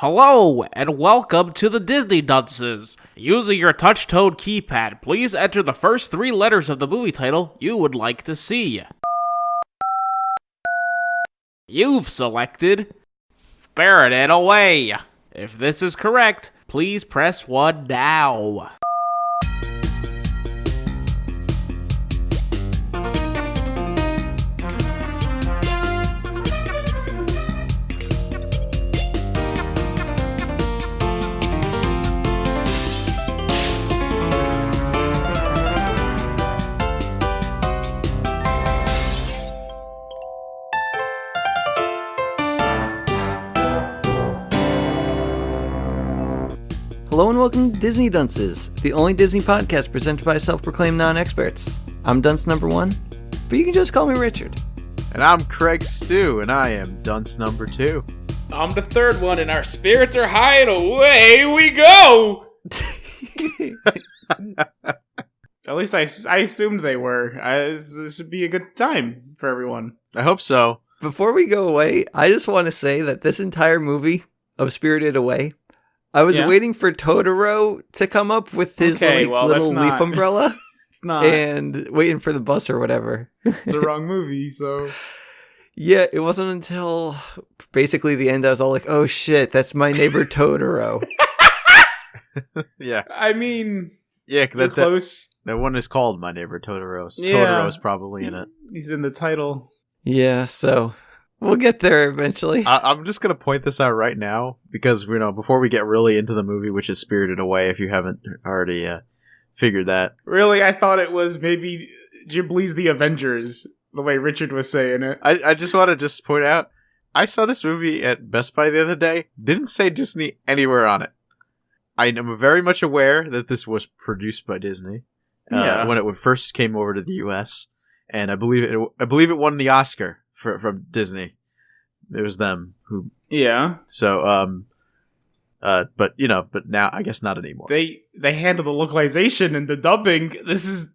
Hello, and welcome to the Disney Dunces. Using your touch-tone keypad, please enter the first 3 letters of the movie title you would like to see. You've selected Spirited Away. If this is correct, please press 1 now. Hello and welcome to Disney Dunces, the only Disney podcast presented by self-proclaimed non-experts. I'm Dunce number 1, but you can just call me Richard. And I'm Craig Stew, and I am Dunce number 2. I'm the third one, and our spirits are high, and away we go! At least I assumed they were. This would be a good time for everyone. I hope so. Before we go away, I just want to say that this entire movie of Spirited Away, I was waiting for Totoro to come up with his little leaf umbrella. It's not. And waiting for the bus or whatever. It's the wrong movie, so... Yeah, it wasn't until basically the end I was all like, oh shit, that's my neighbor Totoro. Yeah. I mean... Yeah, you're close. That one is called My Neighbor Totoro. So Yeah. Totoro's probably in it. He's in the title. Yeah, so we'll get there eventually. I'm just going to point this out right now because, before we get really into the movie, which is Spirited Away, if you haven't already figured that. Really, I thought it was maybe Ghibli's The Avengers, the way Richard was saying it. I just want to point out, I saw this movie at Best Buy the other day. Didn't say Disney anywhere on it. I am very much aware that this was produced by Disney when it first came over to the U.S. And I believe it won the Oscar from Disney. It was them who. Yeah. So but now I guess not anymore. They handle the localization and the dubbing. This is.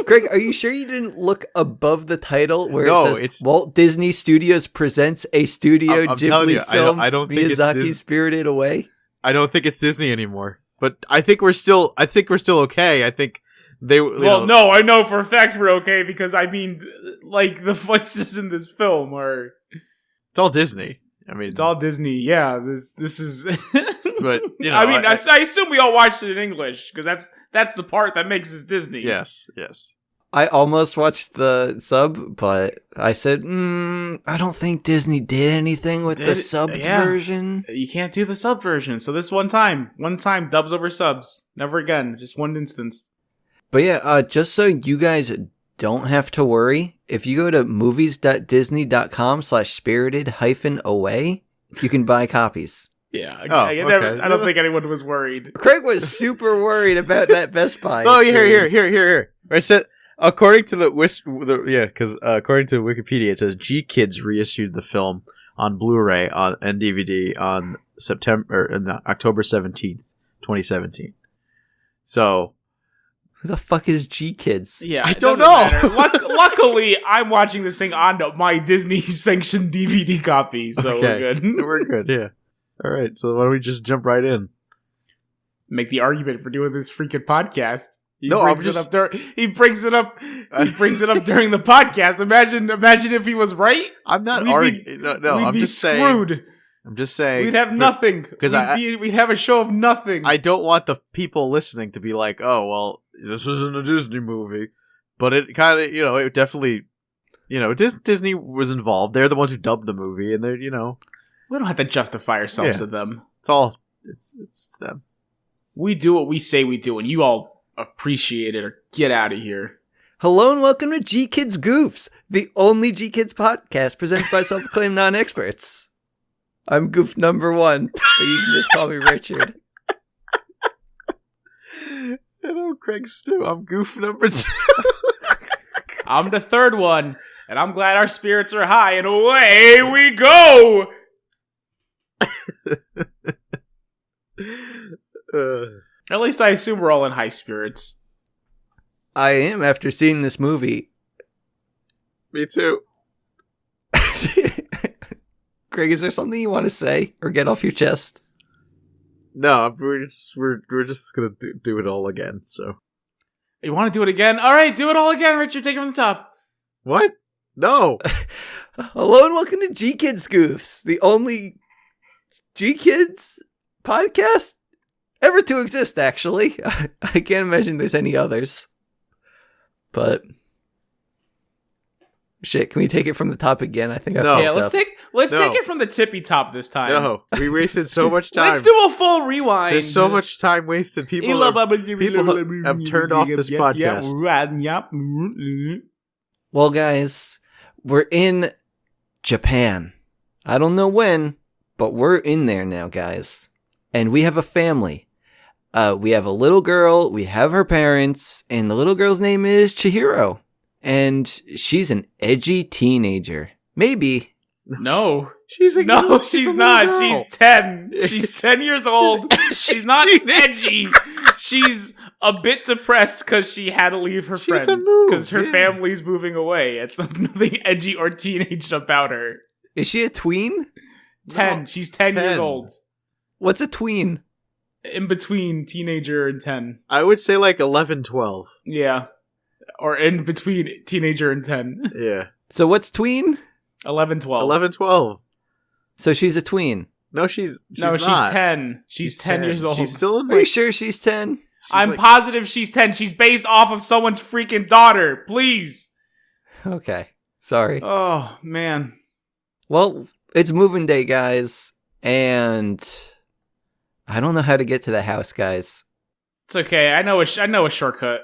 Greg, are you sure you didn't look above the title where No, it says it's Walt Disney Studios presents a Studio I'm telling Ghibli you, film, I don't think it's Miyazaki's Spirited Away? I don't think it's Disney anymore. But I think we're still okay. I think they. No, I know for a fact we're okay because I mean, like the voices in this film are. It's all Disney. I mean, it's all Disney. Yeah, this is. But I mean, I assume we all watched it in English because that's the part that makes us Disney. Yes. I almost watched the sub, but I said, I don't think Disney did anything with the subbed version. You can't do the sub version. So this one time, dubs over subs. Never again. Just one instance. But yeah, just so you guys don't have to worry, if you go to movies.disney.com/spirited-away, you can buy copies. Yeah. I don't think anyone was worried. Craig was super worried about that Best Buy. Oh, here. Right, so according to according to Wikipedia, it says G-Kids reissued the film on Blu-ray and DVD on October 17th, 2017. So, who the fuck is G-Kids? Yeah, I don't know. Luckily, I'm watching this thing on my Disney-sanctioned DVD copy, so okay. We're good. We're good, yeah. All right, so why don't we just jump right in? Make the argument for doing this freaking podcast. He brings it up during the podcast. Imagine if he was right. I'm not arguing. No, I'm just screwed. saying. I'm just saying. We'd have nothing. Because we'd have a show of nothing. I don't want the people listening to be like, oh, well, this isn't a Disney movie. But it kind of, it definitely, Disney was involved. They're the ones who dubbed the movie, and they're, We don't have to justify ourselves to them. It's them. We do what we say we do, and you all appreciate it or get out of here. Hello and welcome to G-Kids Goofs, the only G-Kids podcast presented by self-proclaimed non-experts. I'm goof number 1, but you can just call me Richard. Hello, Craig Stew. I'm goof number 2. I'm the third one, and I'm glad our spirits are high, and away we go! At least I assume we're all in high spirits. I am after seeing this movie. Me too. Craig, is there something you want to say or get off your chest? No, we're just gonna do it all again. So you want to do it again? All right, do it all again, Richard. Take it from the top. What? No. Hello and welcome to G Kids Goofs, the only G Kids podcast ever to exist. Actually, I can't imagine there's any others. But shit, can we take it from the top again? I think I fucked let's up. take it from the tippy top this time. No, we wasted so much time. Let's do a full rewind. There's so much time wasted. People have turned off this podcast. Well, guys, we're in Japan. I don't know when, but we're in there now, guys. And we have a family. We have a little girl, we have her parents, and the little girl's name is Chihiro. And she's an edgy teenager. Maybe. No. She's not. She's 10. She's 10 years old. She's not edgy. She's a bit depressed because she had to leave her friends because her family's moving away. It's nothing edgy or teenage about her. Is she a tween? 10. No, she's 10 years old. What's a tween? In between teenager and 10. I would say like 11, 12. Yeah. Or in between teenager and 10. Yeah. So what's tween? 11, 12. 11, 12. So she's a tween. No, she's not. She's 10. She's 10 years old. She's still in. Are you sure she's 10? I'm positive she's 10. She's based off of someone's freaking daughter. Please. Okay. Sorry. Oh, man. Well, it's moving day, guys. And I don't know how to get to the house, guys. It's okay. I know a shortcut.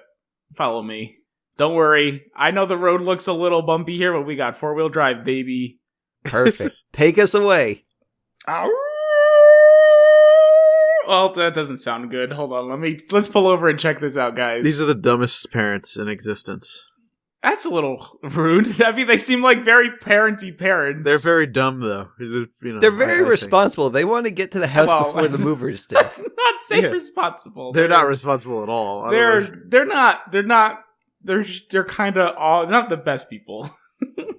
Follow me. Don't worry. I know the road looks a little bumpy here, but we got 4-wheel drive, baby. Perfect. Take us away. Well, that doesn't sound good. Hold on. Let's pull over and check this out, guys. These are the dumbest parents in existence. That's a little rude. I mean, they seem like very parenty parents. They're very dumb, though. You know, they're very responsible. They want to get to the house before the movers did. Let's not say responsible. They're not responsible at all. They're not. They're kind of not the best people.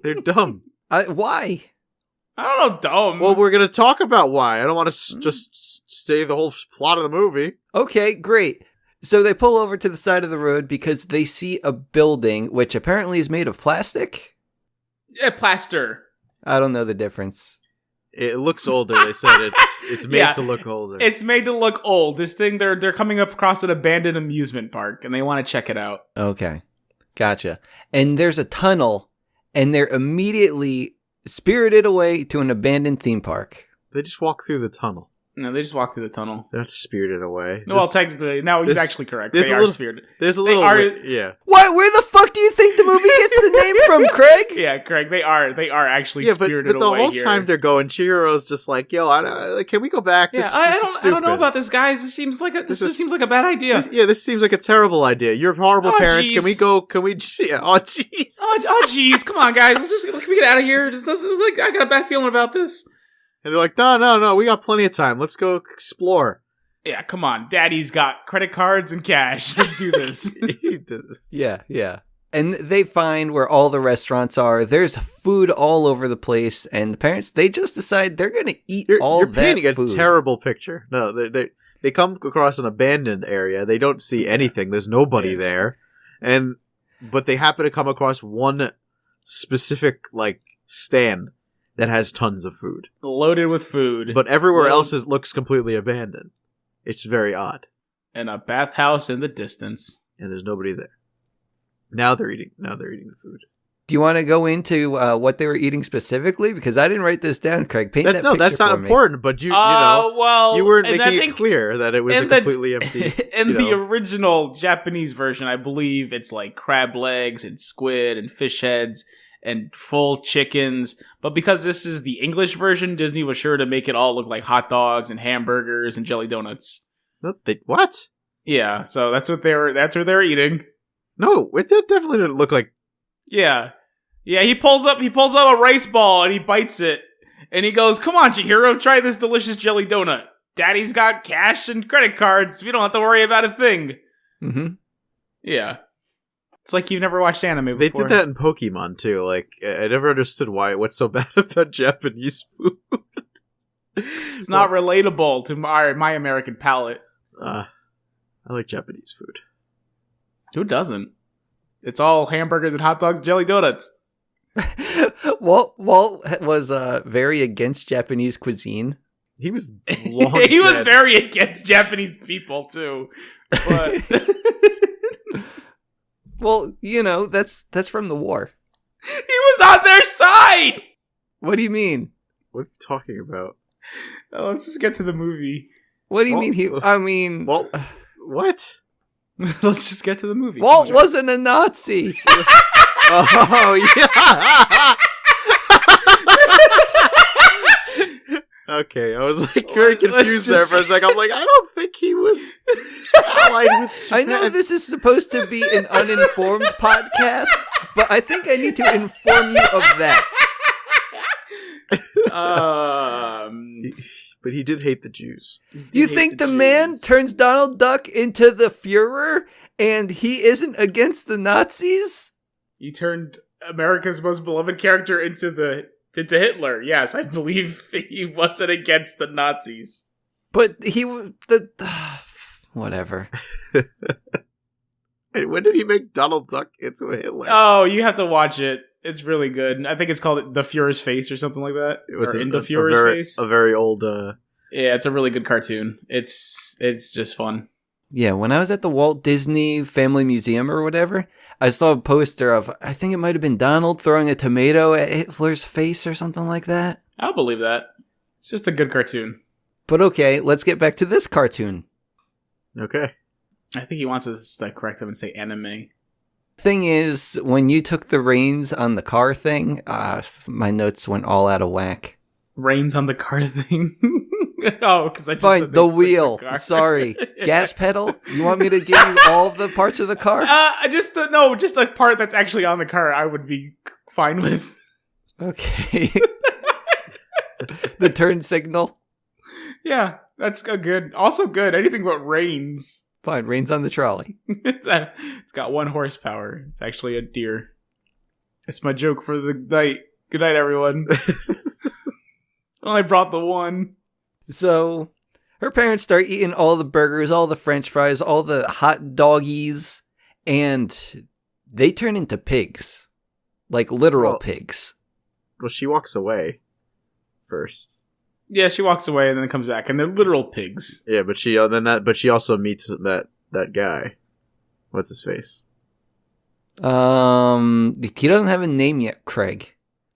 They're dumb. Why? I don't know, dumb. Well, we're going to talk about why. I don't want to just say the whole plot of the movie. Okay, great. So they pull over to the side of the road because they see a building, which apparently is made of plastic? Yeah, plaster. I don't know the difference. It looks older. They said it's made to look older. It's made to look old. This thing, they're coming up across an abandoned amusement park, and they want to check it out. Okay, gotcha. And there's a tunnel, and they're immediately spirited away to an abandoned theme park. They just walk through the tunnel. No, they just walk through the tunnel. They're not spirited away. No, well, technically, no, he's actually correct. They are spirited. There's a little, yeah. What? Where the fuck do you think the movie gets the name from, Craig? Yeah, Craig, they are actually spirited away. But the whole here. time they're going, Chihiro's just like, yo, can we go back? Yeah, I don't know about this, guys. This seems like a bad idea. This seems like a terrible idea. You're horrible parents. Geez. Can we go? Yeah. Oh, jeez. Oh, jeez. Come on, guys. Can we get out of here? This doesn't like I got a bad feeling about this. And they're like, no, we got plenty of time. Let's go explore. Yeah, come on. Daddy's got credit cards and cash. Let's do this. Yeah. And they find where all the restaurants are. There's food all over the place. And the parents, they just decide they're going to eat all that food. You're painting a terrible picture. No, they come across an abandoned area. They don't see anything. There's nobody there. But they happen to come across one specific, stand that has tons of food. Loaded with food. But everywhere else looks completely abandoned. It's very odd. And a bathhouse in the distance. And there's nobody there. Now they're eating the food. Do you want to go into what they were eating specifically? Because I didn't write this down, Craig. Paint that picture that's not for me. important, but you weren't making it clear that it was completely empty. In the original Japanese version, I believe it's like crab legs and squid and fish heads and full chickens. But because this is the English version, Disney was sure to make it all look like hot dogs and hamburgers and jelly donuts. What? Yeah, so that's what they were eating. No, it definitely didn't look like. Yeah, he pulls up a rice ball and he bites it. And he goes, "Come on, Chihiro, try this delicious jelly donut. Daddy's got cash and credit cards. We don't have to worry about a thing." Mm-hmm. Yeah. It's like you've never watched anime before. They did that in Pokemon, too. I never understood what's so bad about Japanese food. It's not relatable to my American palate. I like Japanese food. Who doesn't? It's all hamburgers and hot dogs, jelly donuts. Walt was very against Japanese cuisine. He was He was very against Japanese people too. But well, that's from the war. he was on their side. What do you mean? What are you talking about? Oh, let's just get to the movie. What do you mean? Walt, what? Let's just get to the movie. Walt wasn't a Nazi. Oh, yeah. Okay, I was like very confused there for a second. I'm like, I don't think he was allied with Japan. I know this is supposed to be an uninformed podcast, but I think I need to inform you of that. But he did hate the Jews. You think the man turns Donald Duck into the Fuhrer and he isn't against the Nazis? He turned America's most beloved character into Hitler. Yes, I believe he wasn't against the Nazis. But he was whatever. Hey, when did he make Donald Duck into a Hitler? Oh, you have to watch it. It's really good. I think it's called The Fuhrer's Face or something like that. It was In the Fuhrer's Face. A very old. Yeah, it's a really good cartoon. It's just fun. Yeah, when I was at the Walt Disney Family Museum or whatever, I saw a poster of, I think it might have been Donald throwing a tomato at Hitler's face or something like that. I'll believe that. It's just a good cartoon. But okay, let's get back to this cartoon. Okay. I think he wants us to correct him and say anime. Thing is, when you took the reins on the car thing, my notes went all out of whack. Reins on the car thing? Oh, because I just Fine, said the they wheel. the car. Sorry. Gas pedal? You want me to give you all the parts of the car? Just a part that's actually on the car I would be fine with. Okay. The turn signal? Yeah, that's good. Also good. Anything but reins. Fine, reins on the trolley. It's got 1 horsepower. It's actually a deer. It's my joke for the night. Good night, everyone. Well, I brought the one. So, her parents start eating all the burgers, all the french fries, all the hot doggies, and they turn into pigs. Like literal pigs. Well, she walks away first. Yeah, she walks away and then comes back, and they're literal pigs. Yeah, but she also meets that guy. What's his face? He doesn't have a name yet, Craig.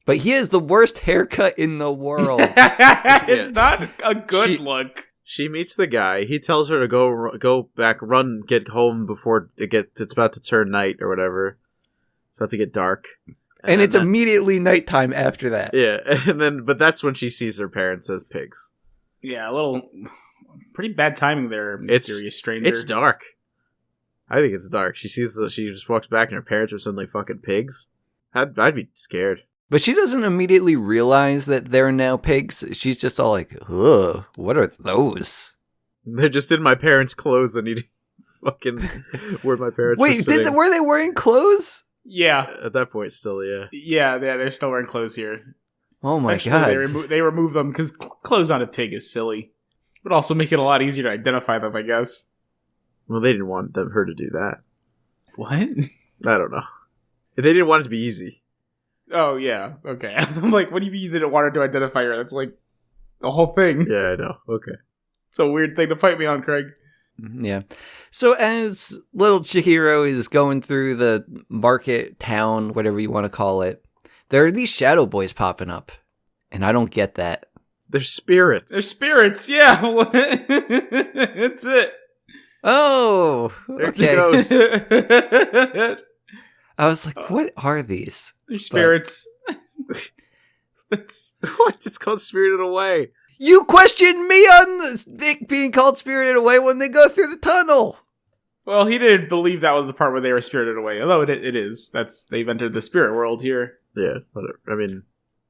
But he has the worst haircut in the world. It's not a good look. She meets the guy. He tells her to go back, run, get home before it's about to turn night or whatever. It's about to get dark. And it's immediately nighttime after that. Yeah, but that's when she sees her parents as pigs. Yeah, pretty bad timing there, mysterious stranger. It's dark. I think it's dark. She just walks back and her parents are suddenly fucking pigs. I'd be scared. But she doesn't immediately realize that they're now pigs. She's just all like, ugh, what are those? They're just in my parents' clothes and eating fucking where my parents were sitting. Were they wearing clothes? Yeah. At that point, still, yeah. Yeah, they're still wearing clothes here. Oh my god. They remove them because clothes on a pig is silly. But also make it a lot easier to identify them, I guess. Well, they didn't want her to do that. What? I don't know. They didn't want it to be easy. Oh, yeah. Okay. I'm like, what do you mean you didn't want her to identify her? That's like the whole thing. Yeah, I know. Okay. It's a weird thing to fight me on, Craig. Yeah. So as little Chihiro is going through the market town, whatever you want to call it, there are these shadow boys popping up. And I don't get that. They're spirits. They're spirits, yeah. That's it. Oh, They're okay. ghosts. I was like, what are these? They're spirits. What? It's called Spirited Away. You questioned me on it being called Spirited Away when they go through the tunnel. Well, he didn't believe that was the part where they were spirited away. Although it is. They've entered the spirit world here. Yeah, whatever. I mean...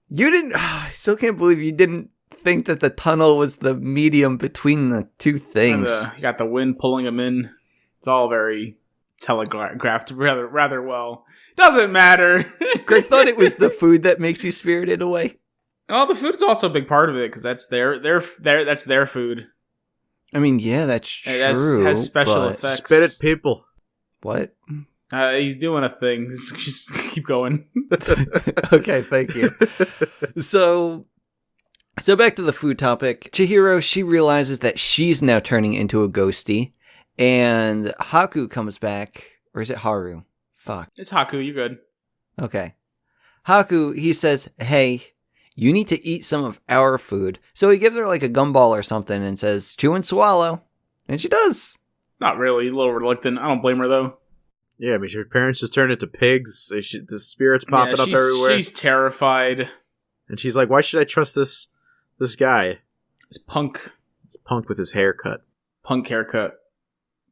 You didn't... I still can't believe you didn't think that the tunnel was the medium between the two things. You got the wind pulling them in. It's all very telegraphed rather well. Doesn't matter. Greg thought it was the food that makes you spirited away. Oh, the food's also a big part of it because that's that's their food. I mean, yeah, that's true. It has special but- effects. Spit it, people. What? He's doing a thing. Just keep going. Okay, thank you. So back to the food topic. Chihiro, she realizes that she's now turning into a ghostie, and Haku comes back, or is it Haru? Fuck. It's Haku. You good? Okay. Haku, he says, hey, you need to eat some of our food. So he gives her like a gumball or something and says, chew and swallow. And she does. Not really. A little reluctant. I don't blame her though. Yeah, I mean, her parents just turned into pigs. The spirits popping up everywhere. She's terrified. And she's like, why should I trust this guy? It's punk. It's punk with his haircut. Punk haircut.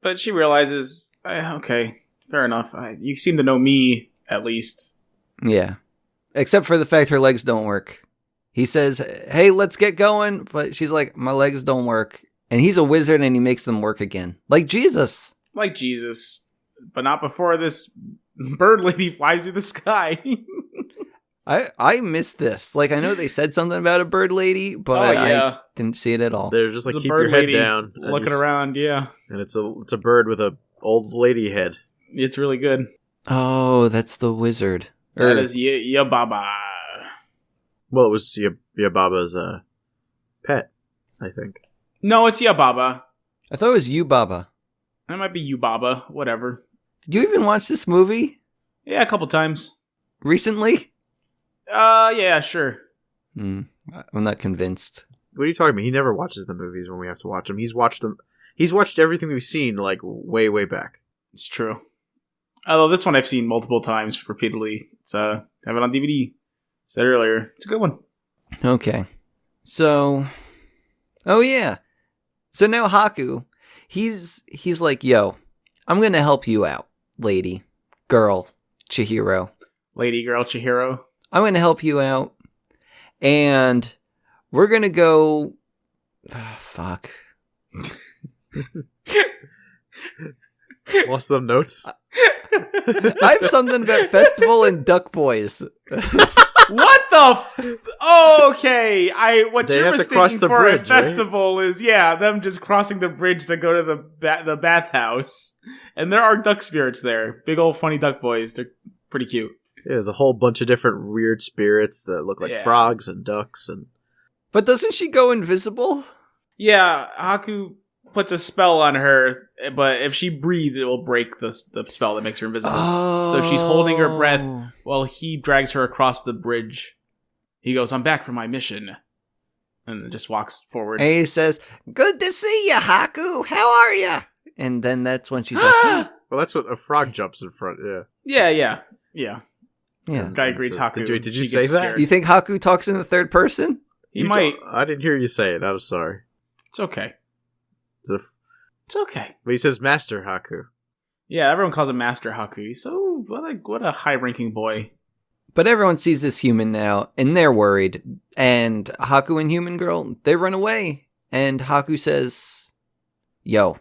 But she realizes, okay, fair enough. You seem to know me, at least. Yeah. Except for the fact her legs don't work. He says, hey, let's get going. But she's like, my legs don't work. And he's a wizard and he makes them work again. Like Jesus. Like Jesus. But not before this bird lady flies through the sky. I missed this. Like, I know they said something about a bird lady, but I didn't see it at all. They're just like, There's a keep bird your head lady down. looking around, yeah. And it's a bird with a old lady head. It's really good. Oh, that's the wizard. That is Yababa. Well, it was Yababa's pet, I think. No, it's Yababa. I thought it was you, Baba. That might be Yubaba. Whatever. Did you even watch this movie Yeah, a couple times. recently? Yeah, sure. I'm not convinced. What are you talking about? He never watches the movies when we have to watch them. He's watched them. He's watched everything we've seen, like, way, way back. It's true. Although this one I've seen multiple times repeatedly. It's have it on DVD. Said earlier. It's a good one. Okay. So, oh yeah. So now Haku, he's like, yo, I'm going to help you out, lady, girl, Chihiro. Lady, girl, Chihiro. I'm going to help you out. And we're going to go... fuck. Lost them notes. I have something about festival and duck boys. What the okay, what They you're have to cross mistaking the for bridge, a festival is, them just crossing the bridge to go to the bathhouse. And there are duck spirits there. Big old funny duck boys. They're pretty cute. Yeah, there's a whole bunch of different weird spirits that look like frogs and ducks. But doesn't she go invisible? Yeah, Haku puts a spell on her, but if she breathes, it will break the spell that makes her invisible. Oh. So she's holding her breath while he drags her across the bridge. He goes, I'm back from my mission. And then just walks forward. And he says, good to see you, Haku. How are you? And then that's when she's like... Well, that's what a frog jumps in front, yeah. Yeah. Yeah. Guy greets Haku. Did you She say gets that? scared. You think Haku talks in the third person? He might. I didn't hear you say it. I'm sorry. It's okay. It's okay. But he says Master Haku. Yeah, everyone calls him Master Haku. He's so what a high-ranking boy. But everyone sees this human now, and they're worried. And Haku and Human Girl, they run away. And Haku says, yo,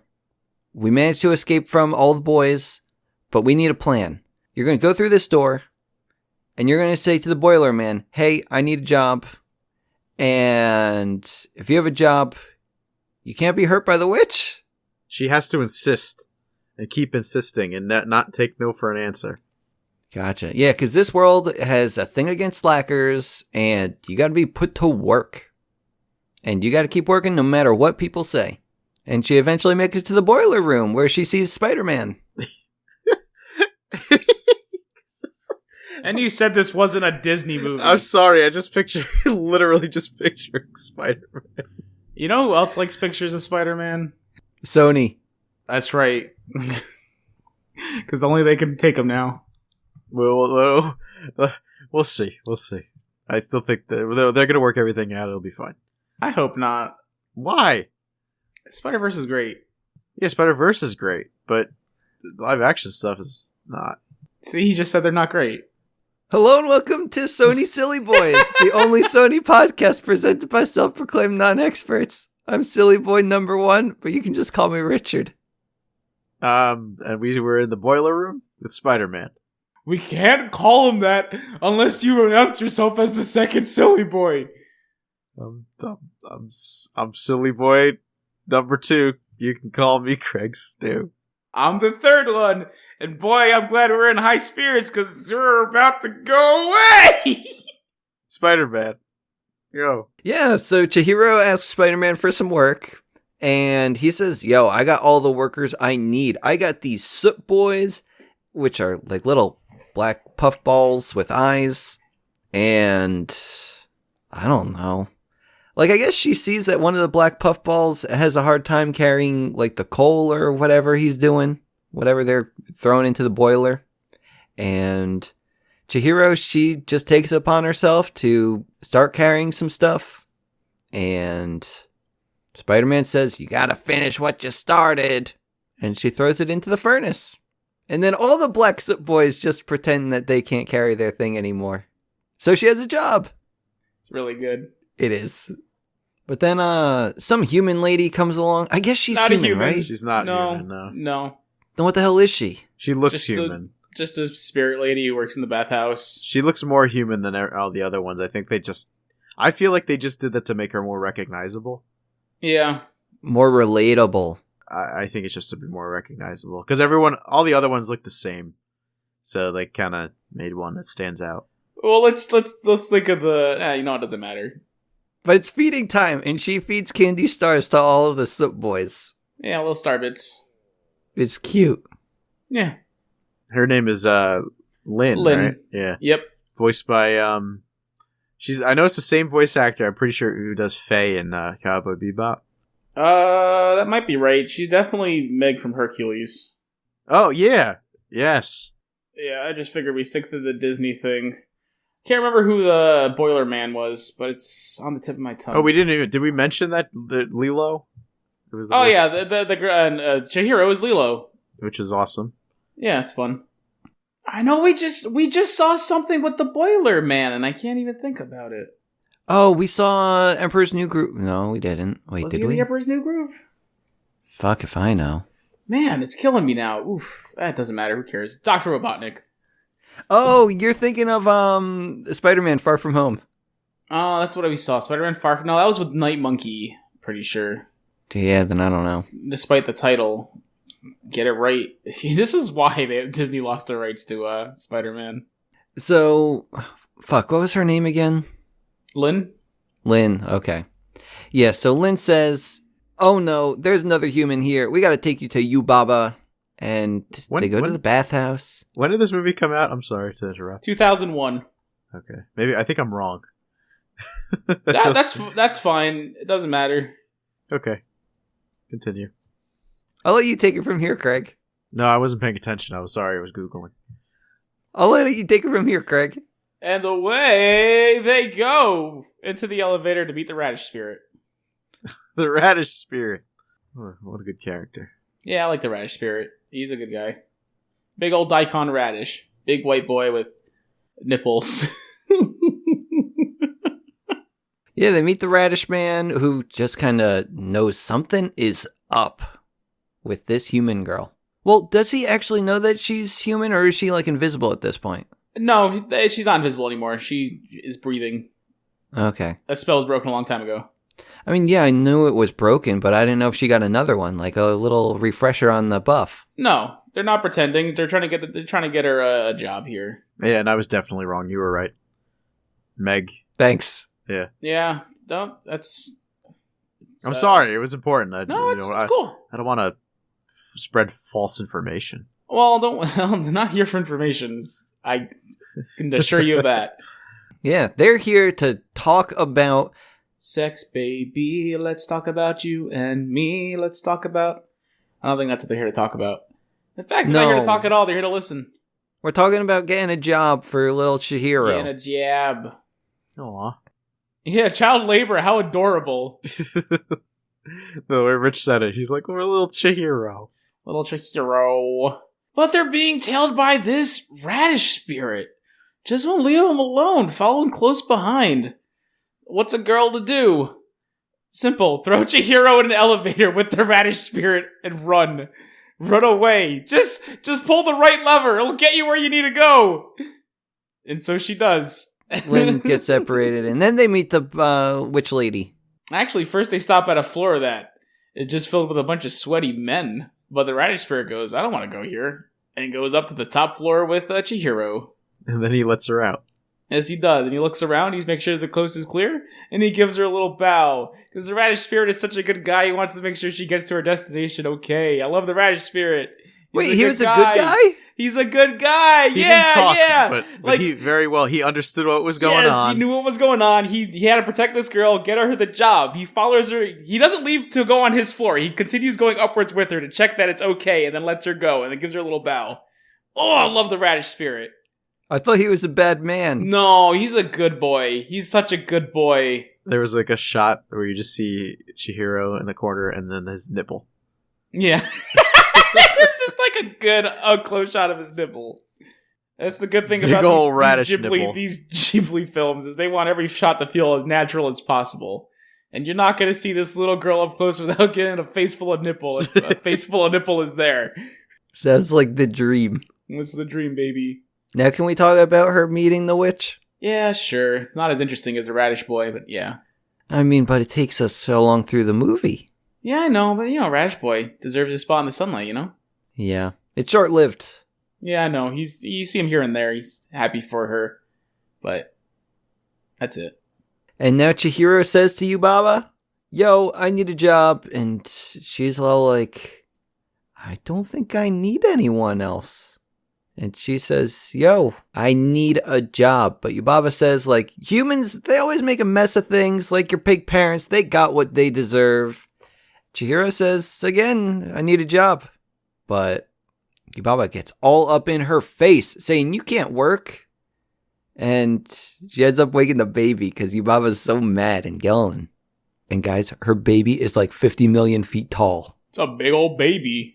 we managed to escape from all the boys, but we need a plan. You're going to go through this door, and you're going to say to the boiler man, hey, I need a job. And if you have a job, you can't be hurt by the witch. She has to insist and keep insisting and not take no for an answer. Gotcha. Yeah, because this world has a thing against slackers, and you got to be put to work. And you got to keep working no matter what people say. And she eventually makes it to the boiler room where she sees Spider-Man. And you said this wasn't a Disney movie. I'm sorry, I just literally just picturing Spider-Man. You know who else likes pictures of Spider-Man? Sony. That's right. Because only they can take them now. We'll see. We'll see. I still think they're going to work everything out. It'll be fine. I hope not. Why? Spider-Verse is great. Yeah, Spider-Verse is great, but live action stuff is not. See, he just said they're not great. Hello and welcome to Sony Silly Boys, the only Sony podcast presented by self-proclaimed non-experts. I'm Silly Boy number 1, but you can just call me Richard. And we were in the boiler room with Spider-Man. We can't call him that unless you announce yourself as the second Silly Boy. I'm silly boy number 2. You can call me Craig Stew. I'm the third one, and boy, I'm glad we're in high spirits because we're about to go away. Spider-Man. Yo. Yeah, so Chihiro asks Spider-Man for some work, and he says, yo, I got all the workers I need. I got these soot boys, which are like little black puff balls with eyes, and I don't know. Like, I guess she sees that one of the black puff balls has a hard time carrying, like, the coal or whatever he's doing, whatever they're throwing into the boiler. And Chihiro, she just takes it upon herself to start carrying some stuff. And Spider-Man says, you gotta finish what you started. And she throws it into the furnace. And then all the black soot boys just pretend that they can't carry their thing anymore. So she has a job. It's really good. It is. But then some human lady comes along. I guess she's Not a human, human. right? She's not human, No. Then what the hell is she? She looks Just human. Just a spirit lady who works in the bathhouse. She looks more human than all the other ones. I feel like they just did that to make her more recognizable. Yeah. More relatable. I think it's just to be more recognizable. Because all the other ones look the same. So they kind of made one that stands out. Well, let's think of the. It doesn't matter. But it's feeding time, and she feeds candy stars to all of the soot boys. Yeah, little star bits. It's cute. Yeah. Her name is Lynn, right? Yeah. Yep. Voiced by I know it's the same voice actor. I'm pretty sure who does Faye in Cowboy Bebop. That might be right. She's definitely Meg from Hercules. Oh yeah, yes. Yeah, I just figured we stick to the Disney thing. Can't remember who the Boiler Man was, but it's on the tip of my tongue. Oh, did we mention that Lilo? It was the Chihiro is Lilo, which is awesome. Yeah, it's fun. I know we just saw something with the Boiler Man, and I can't even think about it. Oh, we saw Emperor's New Groove. No, we didn't. Wait, Was did he we? the Emperor's New Groove? Fuck if I know. Man, it's killing me now. Oof, that doesn't matter. Who cares? Dr. Robotnik. Oh, you're thinking of Spider-Man Far From Home. Oh, that's what we saw. Spider-Man Far From... No, that was with Night Monkey, pretty sure. Yeah, then I don't know. Despite the title. Get it right. This is why Disney lost their rights to Spider-Man. So, fuck, what was her name again? Lynn, okay. Yeah, so Lynn says, oh no, there's another human here. We gotta take you to Yubaba. And they go to the bathhouse. When did this movie come out? I'm sorry to interrupt. 2001. Okay. Maybe, I think I'm wrong. That's fine. It doesn't matter. Okay. Continue. I'll let you take it from here, Craig. No, I wasn't paying attention. I was sorry. I was Googling. I'll let you take it from here, Craig. And away they go into the elevator to meet the Radish Spirit. The Radish Spirit. Oh, what a good character. Yeah, I like the Radish Spirit. He's a good guy. Big old daikon radish. Big white boy with nipples. Yeah, they meet the Radish Man, who just kind of knows something is up with this human girl. Well, does he actually know that she's human, or is she, like, invisible at this point? No, she's not invisible anymore. She is breathing. Okay. That spell was broken a long time ago. I mean, yeah, I knew it was broken, but I didn't know if she got another one, like a little refresher on the buff. No, they're not pretending. They're trying to get her a job here. Yeah, and I was definitely wrong. You were right. Meg. Thanks. Yeah. Yeah. No, that's. I'm sorry. It was important. It's cool. I don't want to spread false information. Well, I'm not here for information. I can assure you of that. Yeah, they're here to talk about sex, baby. Let's talk about you and me. Let's talk about. I don't think that's what they're here to talk about. In fact, they're not here to talk at all. They're here to listen. We're talking about getting a job for little Chihiro. Getting a jab. Aw. Yeah, child labor. How adorable. The way Rich said it, he's like, we're a little Chihiro. Little Chihiro. But they're being tailed by this Radish Spirit. Just won't leave him alone. Follow him close behind. What's a girl to do? Simple. Throw Chihiro in an elevator with the Radish Spirit and run. Run away. Just pull the right lever. It'll get you where you need to go. And so she does. Lynn gets separated, and then they meet the witch lady. Actually, first they stop at a floor that is just filled with a bunch of sweaty men. But the radish spirit goes, I don't want to go here. And goes up to the top floor with Chihiro. And then he lets her out. As he does. And he looks around, he makes sure the coast is clear, and he gives her a little bow. Because the radish spirit is such a good guy, he wants to make sure she gets to her destination okay. I love the radish spirit. Wait, he was a good guy? He's a good guy. He yeah, didn't talk, yeah. but he very well, he understood what was going on. He knew what was going on. He had to protect this girl, get her the job. He follows her. He doesn't leave to go on his floor. He continues going upwards with her to check that it's okay, and then lets her go, and then gives her a little bow. Oh, I love the radish spirit. I thought he was a bad man. No, he's a good boy. He's such a good boy. There was like a shot where you just see Chihiro in the corner and then his nipple. Yeah. It's just like a good up-close shot of his nipple. That's the good thing Big about ol' radish nipple. these Ghibli films is they want every shot to feel as natural as possible. And you're not going to see this little girl up close without getting a face full of nipple. A face full of nipple is there. Sounds like the dream. It's the dream, baby. Now can we talk about her meeting the witch? Yeah, sure. Not as interesting as the radish boy, but yeah. I mean, but it takes us so long through the movie. Yeah, I know, but radish boy deserves his spot in the sunlight, Yeah. It's short-lived. Yeah, I know. You see him here and there. He's happy for her, but that's it. And now Chihiro says to Yubaba, yo, I need a job. And she's all like, I don't think I need anyone else. And she says, yo, I need a job. But Yubaba says, like, humans, they always make a mess of things. Like your pig parents, they got what they deserve. Chihiro says, again, I need a job. But Yubaba gets all up in her face, saying, you can't work. And she ends up waking the baby because Yubaba's so mad and yelling. And guys, her baby is like 50 million feet tall. It's a big old baby.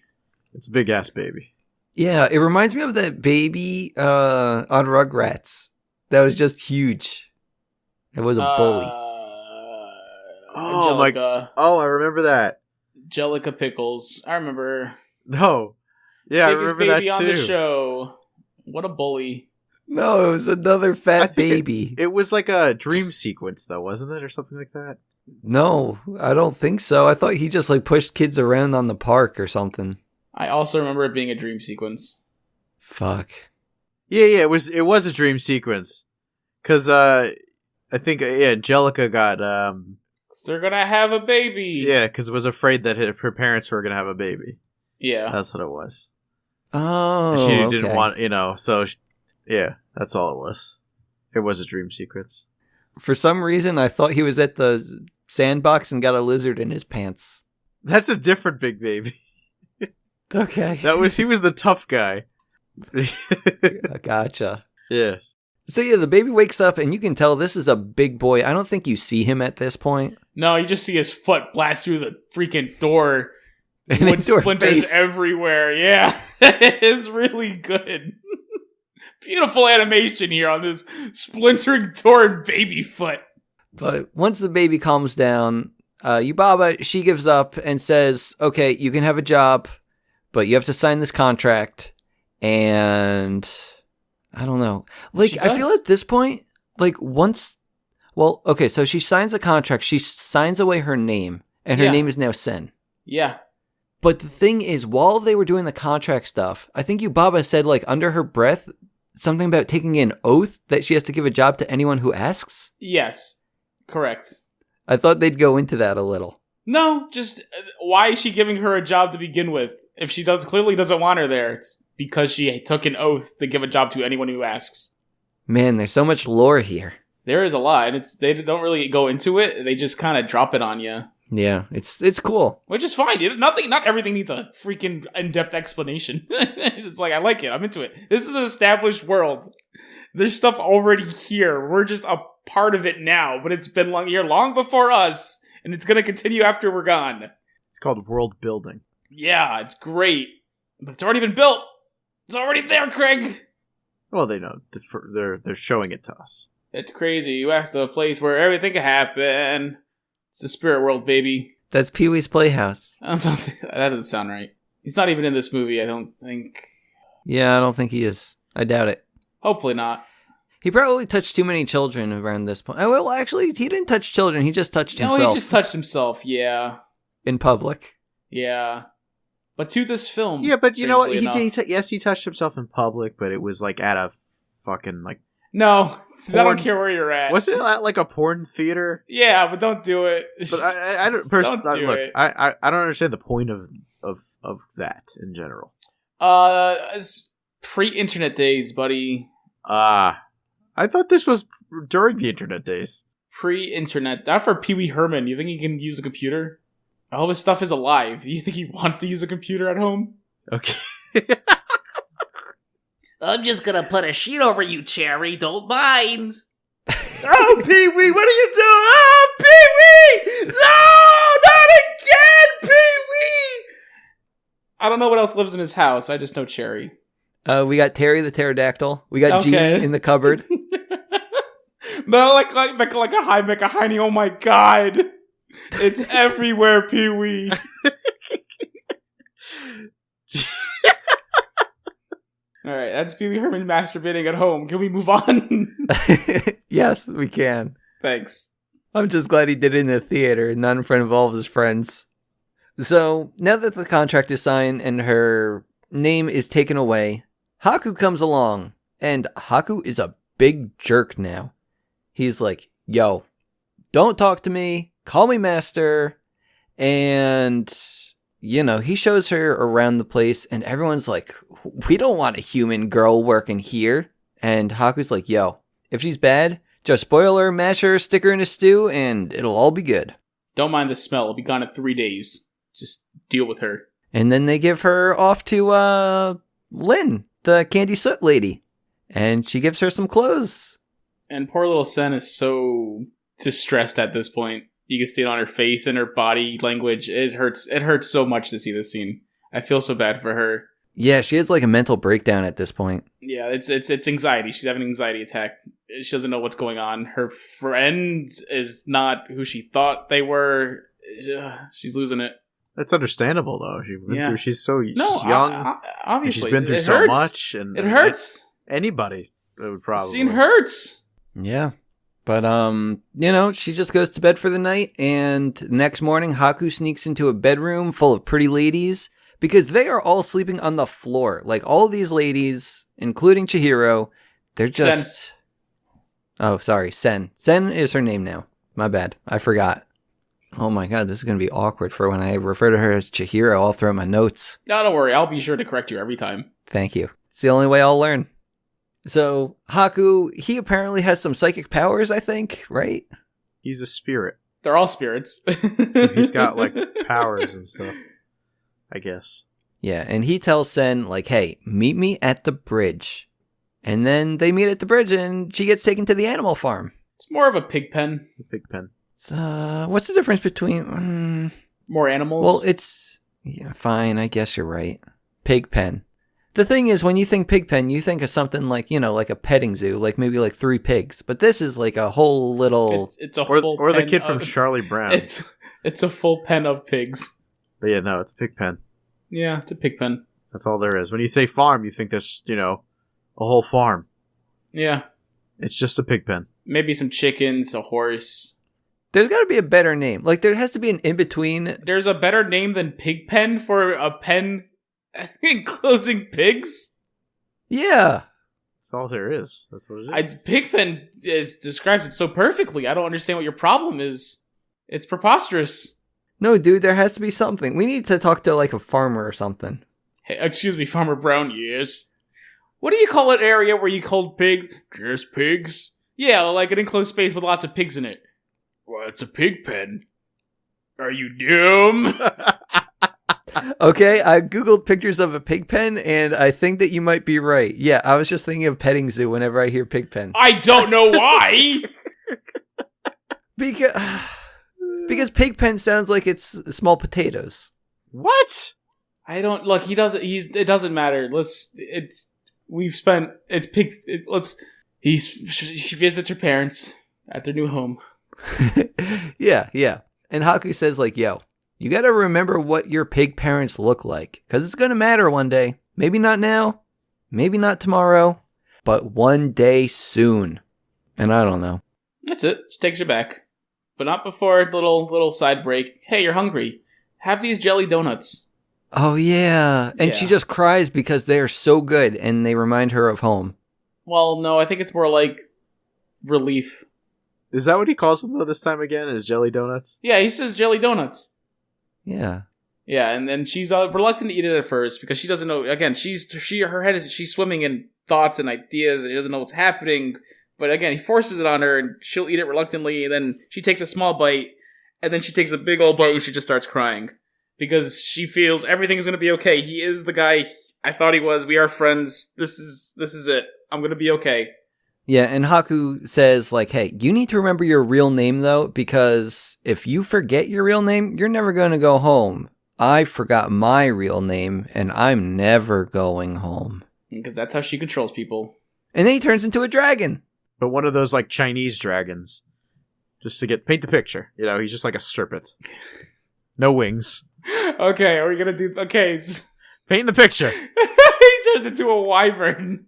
It's a big ass baby. Yeah, it reminds me of that baby on Rugrats. That was just huge. It was a bully. Oh my god! Oh, I remember that. Angelica Pickles. I remember. No, yeah, I remember that too. On the show. What a bully! No, it was another fat baby. It was like a dream sequence, though, wasn't it, or something like that? No, I don't think so. I thought he just like pushed kids around on the park or something. I also remember it being a dream sequence. Fuck. Yeah, it was a dream sequence. Cause I think Angelica got they're gonna have a baby. Yeah, because was afraid that her parents were gonna have a baby. Yeah, that's what it was. Oh, she didn't want, so yeah, that's all it was. It was a dream sequence. For some reason, I thought he was at the sandbox and got a lizard in his pants. That's a different big baby. Okay. He was the tough guy. Gotcha. Yeah. So yeah, the baby wakes up and you can tell this is a big boy. I don't think you see him at this point. No, you just see his foot blast through the freaking door. And wood splinters everywhere. Yeah. It's really good. Beautiful animation here on this splintering door and baby foot. But once the baby calms down, Yubaba, she gives up and says, okay, you can have a job, but you have to sign this contract. And I don't know. Like, I feel at this point, like so she signs the contract. She signs away her name, and her name is now Sen. Yeah. But the thing is, while they were doing the contract stuff, I think Yubaba said, like, under her breath, something about taking an oath that she has to give a job to anyone who asks? Yes. Correct. I thought they'd go into that a little. No, just why is she giving her a job to begin with? If she clearly doesn't want her there, it's because she took an oath to give a job to anyone who asks. Man, there's so much lore here. There is a lot, and they don't really go into it. They just kind of drop it on you. Yeah, it's cool. Which is fine. Not everything needs a freaking in-depth explanation. It's like, I like it. I'm into it. This is an established world. There's stuff already here. We're just a part of it now, but it's been long before us, and it's going to continue after we're gone. It's called world building. Yeah, it's great. But it's already been built. It's already there, Craig. Well, they know. They're showing it to us. It's crazy. You asked a place where everything can happen. It's the spirit world, baby. That's Pee-wee's Playhouse. That doesn't sound right. He's not even in this movie, I don't think. Yeah, I don't think he is. I doubt it. Hopefully not. He probably touched too many children around this point. Oh, well, actually, he didn't touch children. He just touched himself. No, he just touched himself, yeah. In public. Yeah. But to this film. Yeah, but you know what? He Yes, he touched himself in public, but it was like at a fucking like. No, I don't care where you're at. Wasn't it at like a porn theater? Yeah, but don't do it. But I don't. Don't do it. I don't understand the point of that in general. It's pre-internet days, buddy. I thought this was during the internet days. Pre-internet. Not for Pee Wee Herman. You think he can use a computer? All this stuff is alive. You think he wants to use a computer at home? Okay. I'm just gonna put a sheet over you, Cherry. Don't mind. Oh, Pee Wee, what are you doing? Oh, Pee Wee! No, not again, Pee Wee! I don't know what else lives in his house. I just know Cherry. We got Terry the pterodactyl. We got Genie in the cupboard. No, like a high Mecca-Heiny. Oh my god. It's everywhere, Pee Wee. Alright, that's Pee Wee Herman masturbating at home. Can we move on? Yes, we can. Thanks. I'm just glad he did it in the theater, not in front of all of his friends. So, now that the contract is signed and her name is taken away, Haku comes along, and Haku is a big jerk now. He's like, yo, don't talk to me, call me master, and, you know, he shows her around the place, and everyone's like, we don't want a human girl working here. And Haku's like, yo, if she's bad, just spoil her, mash her, stick her in a stew, and it'll all be good. Don't mind the smell. It'll be gone in 3 days. Just deal with her. And then they give her off to, Lynn, the candy soot lady. And she gives her some clothes. And poor little Sen is so distressed at this point. You can see it on her face and her body language. It hurts. It hurts so much to see this scene. I feel so bad for her. Yeah, she has like a mental breakdown at this point. Yeah, it's anxiety. She's having an anxiety attack. She doesn't know what's going on. Her friend is not who she thought they were. She's losing it. That's understandable, though. She's so young. Obviously, she's been through so much, and it hurts. Anybody would probably. The scene hurts. Yeah, but you know, she just goes to bed for the night, and the next morning, Haku sneaks into a bedroom full of pretty ladies because they are all sleeping on the floor. Like all of these ladies, including Chihiro, they're just. Sen. Oh, sorry, Sen. Sen is her name now. My bad, I forgot. Oh my god, this is going to be awkward for when I refer to her as Chihiro. I'll throw my notes. No, don't worry. I'll be sure to correct you every time. Thank you. It's the only way I'll learn. So, Haku, he apparently has some psychic powers, I think, right? He's a spirit. They're all spirits. So he's got, like, powers and stuff, I guess. Yeah, and he tells Sen, like, hey, meet me at the bridge. And then they meet at the bridge, and she gets taken to the animal farm. It's more of a pig pen. A pig pen. What's the difference between... More animals? Well, it's... Yeah, fine, I guess you're right. Pig pen. The thing is, when you think pig pen, you think of something like, you know, like a petting zoo, like maybe like 3 pigs. But this is like a whole little... It's a full or the pen kid from Charlie Brown. It's a full pen of pigs. But yeah, no, it's a pig pen. Yeah, it's a pig pen. That's all there is. When you say farm, you think there's, you know, a whole farm. Yeah. It's just a pig pen. Maybe some chickens, a horse... There's got to be a better name. Like, there has to be an in-between. There's a better name than pig pen for a pen enclosing pigs? Yeah. That's all there is. That's what it is. Pig pen describes it so perfectly. I don't understand what your problem is. It's preposterous. No, dude, there has to be something. We need to talk to, like, a farmer or something. Hey, excuse me, Farmer Brown, yes? What do you call an area where you call pigs? Just pigs? Yeah, like an enclosed space with lots of pigs in it. Well, it's a pig pen. Are you dumb? Okay, I googled pictures of a pig pen, and I think that you might be right. Yeah, I was just thinking of petting zoo whenever I hear pig pen. I don't know why! Because pig pen sounds like it's small potatoes. What? I don't... Look, it doesn't matter. She visits her parents at their new home. Yeah. And Haku says, like, yo, you gotta remember what your pig parents look like. Because it's gonna matter one day. Maybe not now. Maybe not tomorrow. but one day soon. And I don't know. That's it. She takes her back. But not before the little side break. Hey, you're hungry. Have these jelly donuts. Oh, yeah. And she just cries because they are so good and they remind her of home. Well, no, I think it's more like relief. Is that what he calls them, though, this time again? Is jelly donuts? Yeah, he says jelly donuts. Yeah. Yeah, and then she's reluctant to eat it at first because she doesn't know. Again, she's swimming in thoughts and ideas and she doesn't know what's happening. But again, he forces it on her and she'll eat it reluctantly. And then she takes a small bite and then she takes a big old bite and she just starts crying because she feels everything's going to be okay. He is the guy I thought he was. We are friends. This is it. I'm going to be okay. Yeah, and Haku says, like, hey, you need to remember your real name, though, because if you forget your real name, you're never going to go home. I forgot my real name, and I'm never going home. Because that's how she controls people. And then he turns into a dragon. But one of those, like, Chinese dragons. Just to paint the picture. You know, he's just like a serpent. No wings. Okay, are we going to do... Okay. Paint the picture. He turns into a wyvern.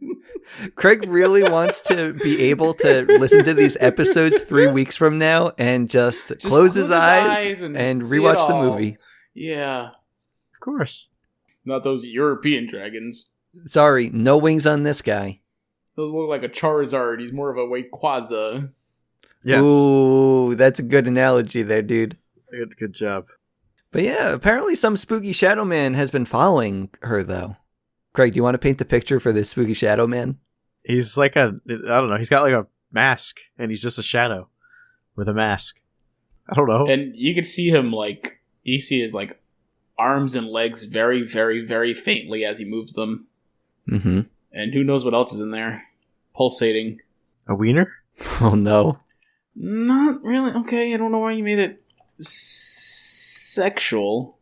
Craig really wants to be able to listen to these episodes 3 weeks from now and just close his eyes and rewatch the movie. Yeah. Of course. Not those European dragons. Sorry, no wings on this guy. Those look like a Charizard. He's more of a Rayquaza. Yes. Ooh, that's a good analogy there, dude. Good job. But yeah, apparently some spooky shadow man has been following her, though. Craig, do you want to paint the picture for this spooky shadow man? He's like I don't know, he's got like a mask, and he's just a shadow with a mask. I don't know. And you can see him, like, you see his, like, arms and legs very, very, very faintly as he moves them. Mm-hmm. And who knows what else is in there. Pulsating. A wiener? Oh, no. Not really. Okay, I don't know why you made it sexual.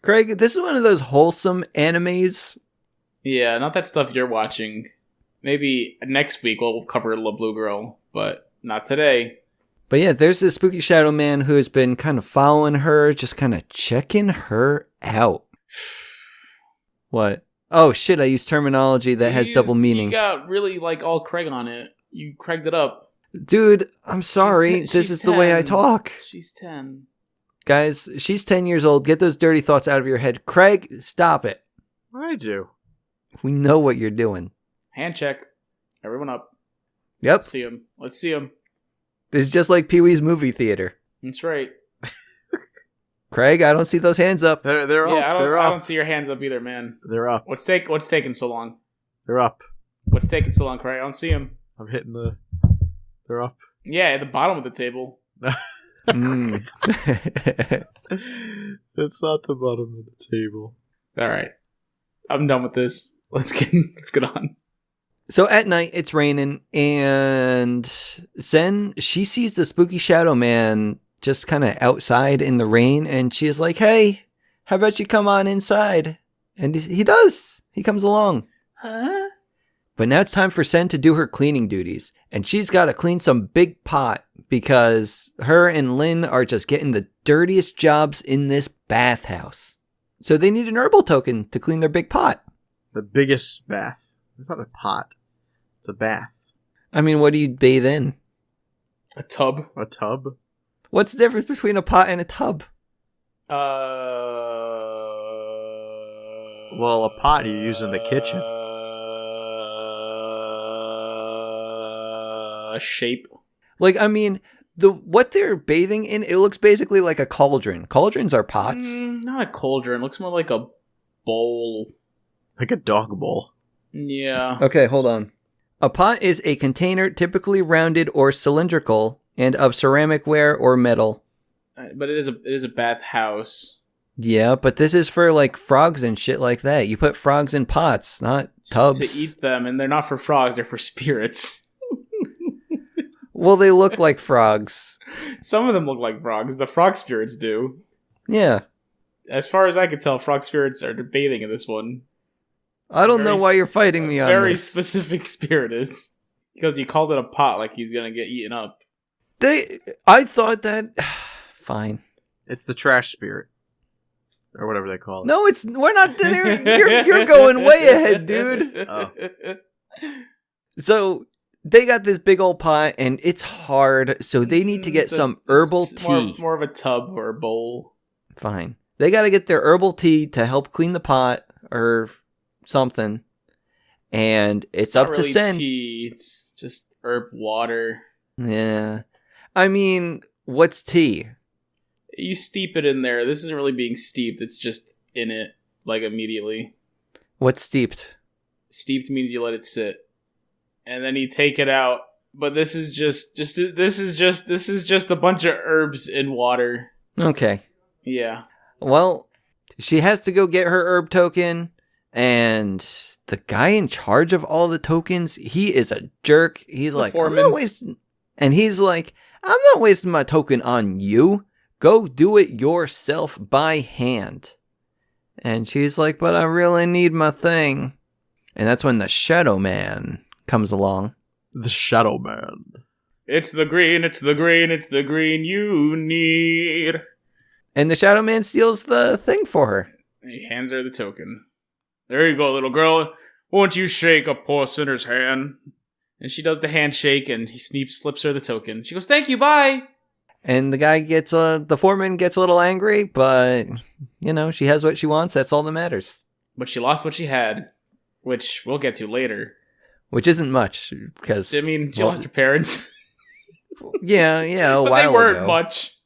Craig, this is one of those wholesome animes. Yeah, not that stuff you're watching. Maybe next week we'll cover La Blue Girl, but not today. But yeah, there's this spooky shadow man who has been kind of following her, just kind of checking her out. What? Oh shit, I used terminology that has double meaning. You got really, like, all Craig on it. You cragged it up. Dude, I'm sorry. This is 10. the way I talk. She's 10. Guys, she's 10 years old. Get those dirty thoughts out of your head. Craig, stop it. I do. We know what you're doing. Hand check. Everyone up. Yep. Let's see him. This is just like Pee-wee's movie theater. That's right. Craig, I don't see those hands up. They're Yeah, up. I don't see your hands up either, man. They're up. What's taking so long? They're up. What's taking so long, Craig? I don't see him. I'm hitting the... They're up. Yeah, at the bottom of the table. It's not the bottom of the table. All right. I'm done with this. Let's get on. So at night, it's raining, and Sen, she sees the spooky shadow man just kind of outside in the rain, and she's like, hey, how about you come on inside? And he does. He comes along. Huh? But now it's time for Sen to do her cleaning duties, and she's got to clean some big pot because her and Lynn are just getting the dirtiest jobs in this bathhouse. So they need an herbal token to clean their big pot. The biggest bath. It's not a pot. It's a bath. I mean, what do you bathe in? A tub. A tub? What's the difference between a pot and a tub? Well, a pot you use in the kitchen. A shape. Like, I mean, what they're bathing in, it looks basically like a cauldron. Cauldrons are pots. Not a cauldron. Looks more like a bowl. Like a dog bowl. Yeah. Okay, hold on. A pot is a container typically rounded or cylindrical and of ceramic ware or metal. But it is a bathhouse. Yeah, but this is for like frogs and shit like that. You put frogs in pots, not tubs. To eat them, and they're not for frogs, they're for spirits. Well, they look like frogs. Some of them look like frogs. The frog spirits do. Yeah. As far as I can tell, frog spirits are bathing in this one. I don't know why you're fighting me on very this. Specific spirit is. Because he called it a pot like he's going to get eaten up. I thought that... Fine. It's the trash spirit. Or whatever they call it. No, we're not there. You're going way ahead, dude. Oh. So they got this big old pot, and it's hard, so they need to get some herbal tea. More of a tub or a bowl. Fine. They got to get their herbal tea to help clean the pot or something. And it's up not to really Sen. tea. It's just herb water. Yeah. I mean, what's tea? You steep it in there. This isn't really being steeped. It's just in it, like, immediately. What's steeped? Steeped means you let it sit. And then you take it out. But this is just a bunch of herbs in water. Okay. Yeah. Well, she has to go get her herb token, and the guy in charge of all the tokens, he is a jerk. He's The like, foreman. I'm not wasting... And he's like, I'm not wasting my token on you. Go do it yourself by hand. And she's like, but I really need my thing. And that's when the Shadow Man comes along. The Shadow Man. It's the green you need. And the Shadow Man steals the thing for her. And he hands her the token. There you go, little girl. Won't you shake a poor sinner's hand? And she does the handshake, and he slips her the token. She goes, thank you, bye! And the guy gets, the foreman gets a little angry, but, she has what she wants. That's all that matters. But she lost what she had, which we'll get to later. Which isn't much, because... I mean, she lost her parents. Yeah, a but while they weren't ago. much.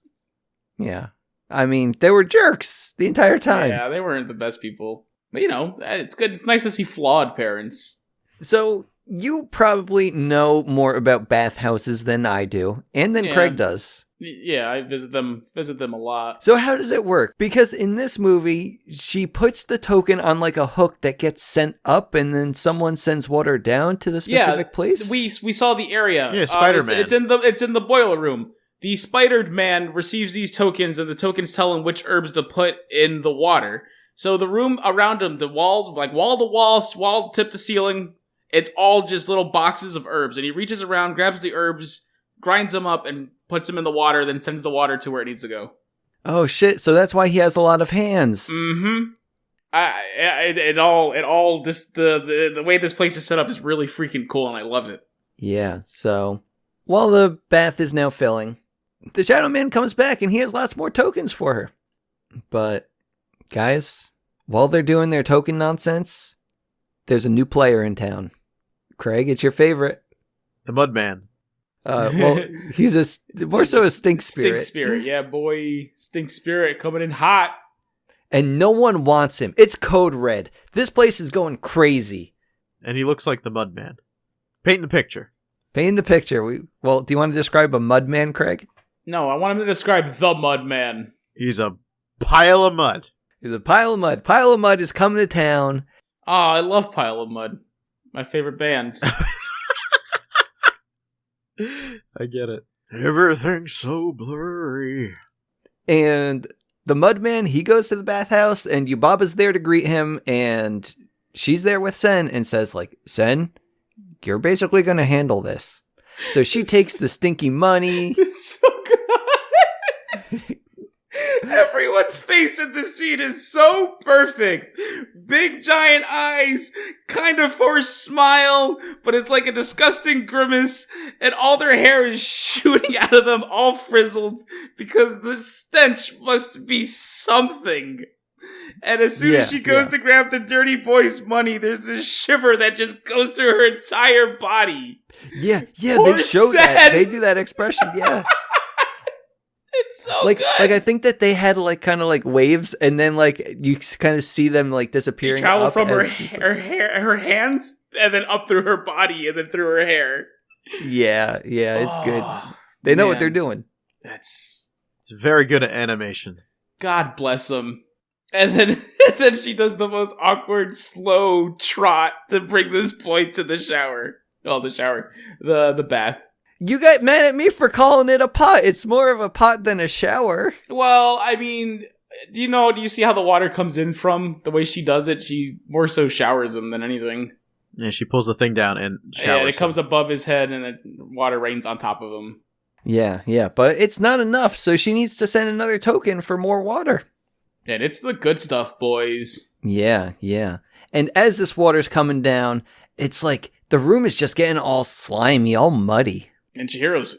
Yeah. I mean, they were jerks the entire time. Yeah, they weren't the best people. But, it's good. It's nice to see flawed parents. So, you probably know more about bathhouses than I do, and than Craig does. Yeah, I visit them a lot. So how does it work? Because in this movie, she puts the token on like a hook that gets sent up, and then someone sends water down to the specific place? We saw the area. Yeah, Spider-Man. It's in the boiler room. The Spider Man receives these tokens, and the tokens tell him which herbs to put in the water. So the room around him, the walls, like wall to wall, tip to ceiling, it's all just little boxes of herbs. And he reaches around, grabs the herbs, grinds them up, and puts them in the water, then sends the water to where it needs to go. Oh shit! So that's why he has a lot of hands. Mm-hmm. The way this place is set up is really freaking cool, and I love it. Yeah. So while the bath is now filling, the Shadow Man comes back, and he has lots more tokens for her. But guys, while they're doing their token nonsense, there's a new player in town. Craig, it's your favorite. The Mudman. Well, he's more so a stink spirit. Stink spirit, yeah, boy. Stink spirit coming in hot. And no one wants him. It's code red. This place is going crazy. And he looks like the Mudman. Paint the picture. Paint the picture. Do you want to describe a mudman, Craig? No, I want him to describe the Mudman. He's a pile of mud. He's a pile of mud. Pile of mud is coming to town. Oh, I love Pile of Mud. My favorite bands. I get it. Everything's so blurry. And the Mudman, he goes to the bathhouse, and Yubaba's there to greet him, and she's there with Sen and says, Sen, you're basically going to handle this. So she takes the stinky money. It's so good. Everyone's face in this scene is so perfect. Big giant eyes, kind of forced smile, but it's like a disgusting grimace, and all their hair is shooting out of them, all frizzled, because the stench must be something. And as soon as she goes to grab the dirty boy's money, there's this shiver that just goes through her entire body. Yeah, Poor they show Sen. that. They do that expression, yeah. It's so good. I think that they had kind of waves, and then you kind of see them disappearing. Travel up from her hands, and then up through her body, and then through her hair. Yeah, it's good. They know what they're doing. It's very good at animation. God bless them. And then she does the most awkward, slow trot to bring this boy to the shower. Oh, the bath. You got mad at me for calling it a pot. It's more of a pot than a shower. Well, I mean, do you see how the water comes in from the way she does it? She more so showers him than anything. Yeah, she pulls the thing down and showers it comes above his head, and the water rains on top of him. Yeah, but it's not enough, so she needs to send another token for more water. And it's the good stuff, boys. Yeah. And as this water's coming down, it's The room is just getting all slimy, all muddy. And Chihiro's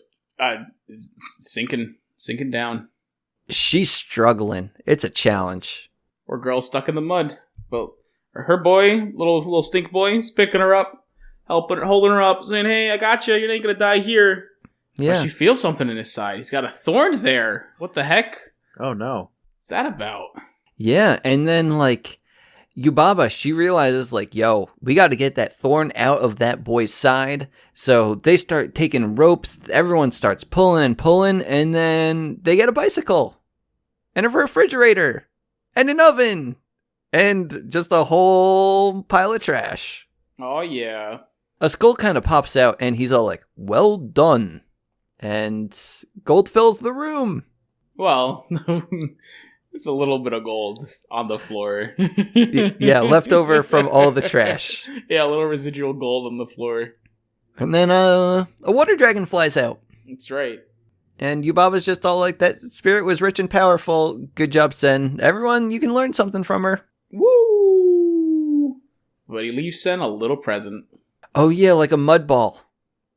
is sinking down. She's struggling. It's a challenge. Poor girl stuck in the mud. Well, her boy, little stink boy, is picking her up, holding her up, saying, "Hey, I got you. You ain't gonna die here." Yeah. But she feels something in his side. He's got a thorn there. What the heck? Oh no. What's that about? Yeah, and then, like, Yubaba, she realizes, like, yo, we got to get that thorn out of that boy's side. So they start taking ropes. Everyone starts pulling, and then they get a bicycle and a refrigerator and an oven and just a whole pile of trash. Oh, yeah. A skull kind of pops out, and he's all like, well done. And gold fills the room. Well, it's a little bit of gold on the floor. Yeah, left over from all the trash. Yeah, a little residual gold on the floor. And then a water dragon flies out. That's right. And Yubaba's just all like, that spirit was rich and powerful. Good job, Sen. Everyone, you can learn something from her. Woo! But he leaves Sen a little present. Oh yeah, like a mud ball.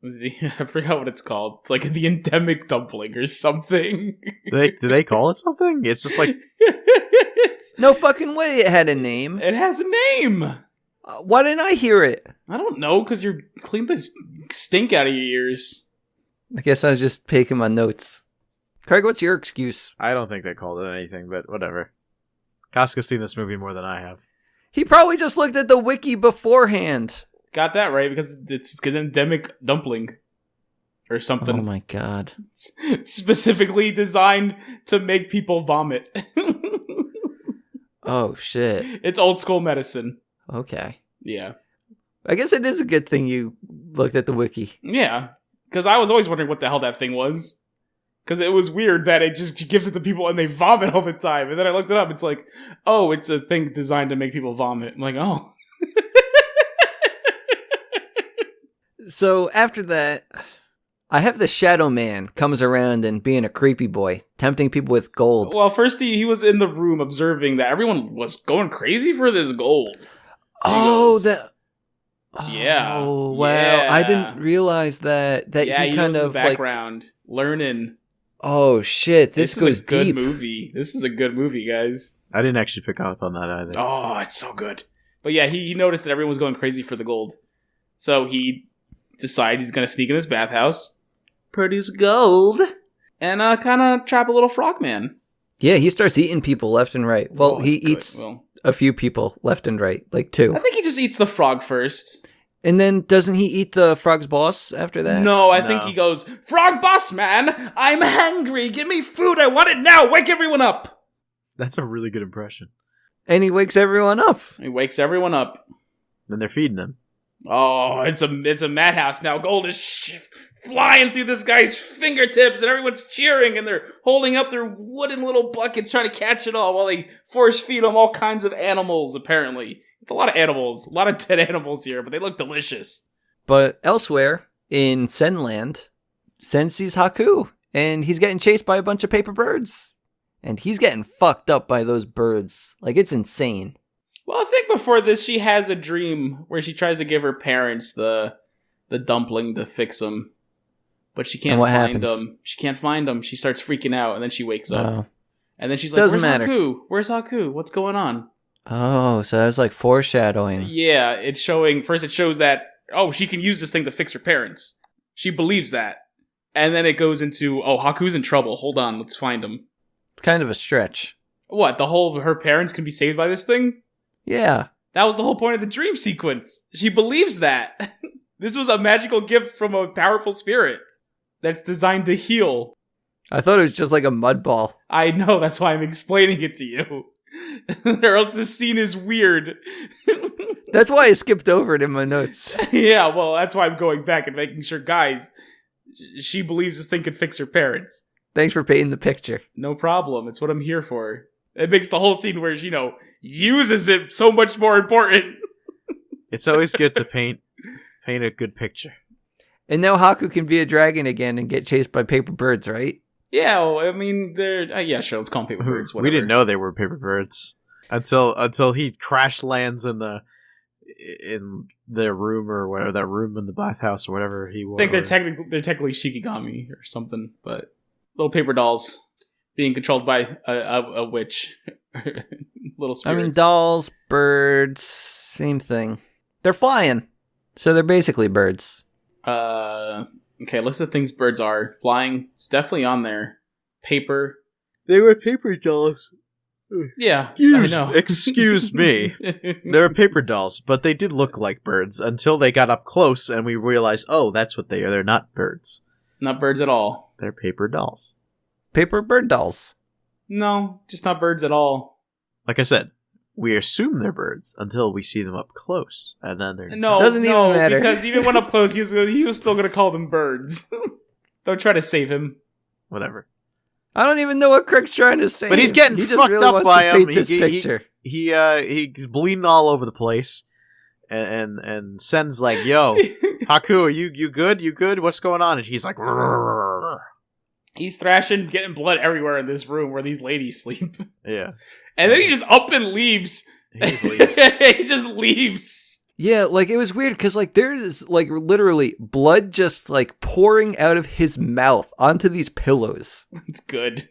I forgot what it's called. It's like the endemic dumpling or something. Do they call it something? It's just like... No fucking way it had a name. It has a name. Why didn't I hear it? I don't know, because you're cleaning the stink out of your ears. I guess I was just taking my notes. Craig, what's your excuse? I don't think they called it anything, but whatever. Casca's seen this movie more than I have. He probably just looked at the wiki beforehand. Got that right, because it's an endemic dumpling. Or something. Oh my god. It's specifically designed to make people vomit. Oh shit. It's old school medicine. Okay. Yeah. I guess it is a good thing you looked at the wiki. Yeah. Because I was always wondering what the hell that thing was. Because it was weird that it just gives it to people and they vomit all the time. And then I looked it up. It's like, oh, it's a thing designed to make people vomit. I'm like, oh. So after that, I have the Shadow Man comes around and being a creepy boy, tempting people with gold. Well, first he was in the room observing that everyone was going crazy for this gold. Oh, Yeah. Oh, wow. Yeah. I didn't realize that Yeah, he kind was in of the background, learning. Oh shit, this goes is a good deep. movie. This is a good movie, guys. I didn't actually pick up on that either. Oh, it's so good. But yeah, he noticed that everyone was going crazy for the gold. So he decides he's going to sneak in his bathhouse, produce gold, and kind of trap a little frogman. Yeah, he starts eating people left and right. Well, he eats a few people left and right, like two. I think he just eats the frog first. And then doesn't he eat the frog's boss after that? No, I think he goes, "Frog boss man, I'm hungry. Give me food. I want it now. Wake everyone up." That's a really good impression. And he wakes everyone up. He wakes everyone up. Then they're feeding him. Oh, it's a madhouse now. Gold is flying through this guy's fingertips, and everyone's cheering, and they're holding up their wooden little buckets trying to catch it all while they force feed him all kinds of animals, apparently. It's a lot of animals. A lot of dead animals here, but they look delicious. But elsewhere, in Senland, Sen sees Haku, and he's getting chased by a bunch of paper birds. And he's getting fucked up by those birds. Like, it's insane. Well, I think before this, she has a dream where she tries to give her parents the dumpling to fix them. But she can't find them. She can't find them. She starts freaking out, and then she wakes up. And then she's like, Doesn't matter. Haku? Where's Haku? What's going on? Oh, so that was like foreshadowing. Yeah, it's showing... First it shows that, she can use this thing to fix her parents. She believes that. And then it goes into, Haku's in trouble. Hold on, let's find him. It's kind of a stretch. What, her parents can be saved by this thing? Yeah. That was the whole point of the dream sequence. She believes that. This was a magical gift from a powerful spirit that's designed to heal. I thought it was just like a mud ball. I know, that's why I'm explaining it to you. Or else this scene is weird. That's why I skipped over it in my notes. Yeah, well, that's why I'm going back and making sure, guys, she believes this thing could fix her parents. Thanks for painting the picture. No problem. It's what I'm here for. It makes the whole scene where she, uses it so much more important. It's always good to paint a good picture. And now Haku can be a dragon again and get chased by paper birds, right? Yeah, well, I mean, they're... sure, let's call them paper birds, whatever. We didn't know they were paper birds until he crash lands in the in their room or whatever, that room in the bathhouse or whatever he was. I think they're technically Shikigami or something, but little paper dolls being controlled by a witch. Little spirits. I mean, dolls, birds, same thing. They're flying, so they're basically birds. Okay, list of things birds are. Flying, it's definitely on there. Paper. They were paper dolls. Yeah, I know. Excuse me. They were paper dolls, but they did look like birds until they got up close and we realized, oh, that's what they are. They're not birds. Not birds at all. They're paper dolls. Paper bird dolls. No, just not birds at all. Like I said, we assume they're birds until we see them up close, and then they're Doesn't even matter. Because even when up close, he was still going to call them birds. Don't try to save him. whatever. I don't even know what Craig's trying to say. But he's getting He just fucked really up wants by to paint him. this picture. He's bleeding all over the place, and Sen's like, "Yo, Haku, are you good? You good? What's going on?" And he's like, "Rrrr." He's thrashing, getting blood everywhere in this room where these ladies sleep. Yeah, And then he just up and leaves. he just leaves. He just leaves. Yeah, like it was weird because like there's like literally blood just like pouring out of his mouth onto these pillows. It's good.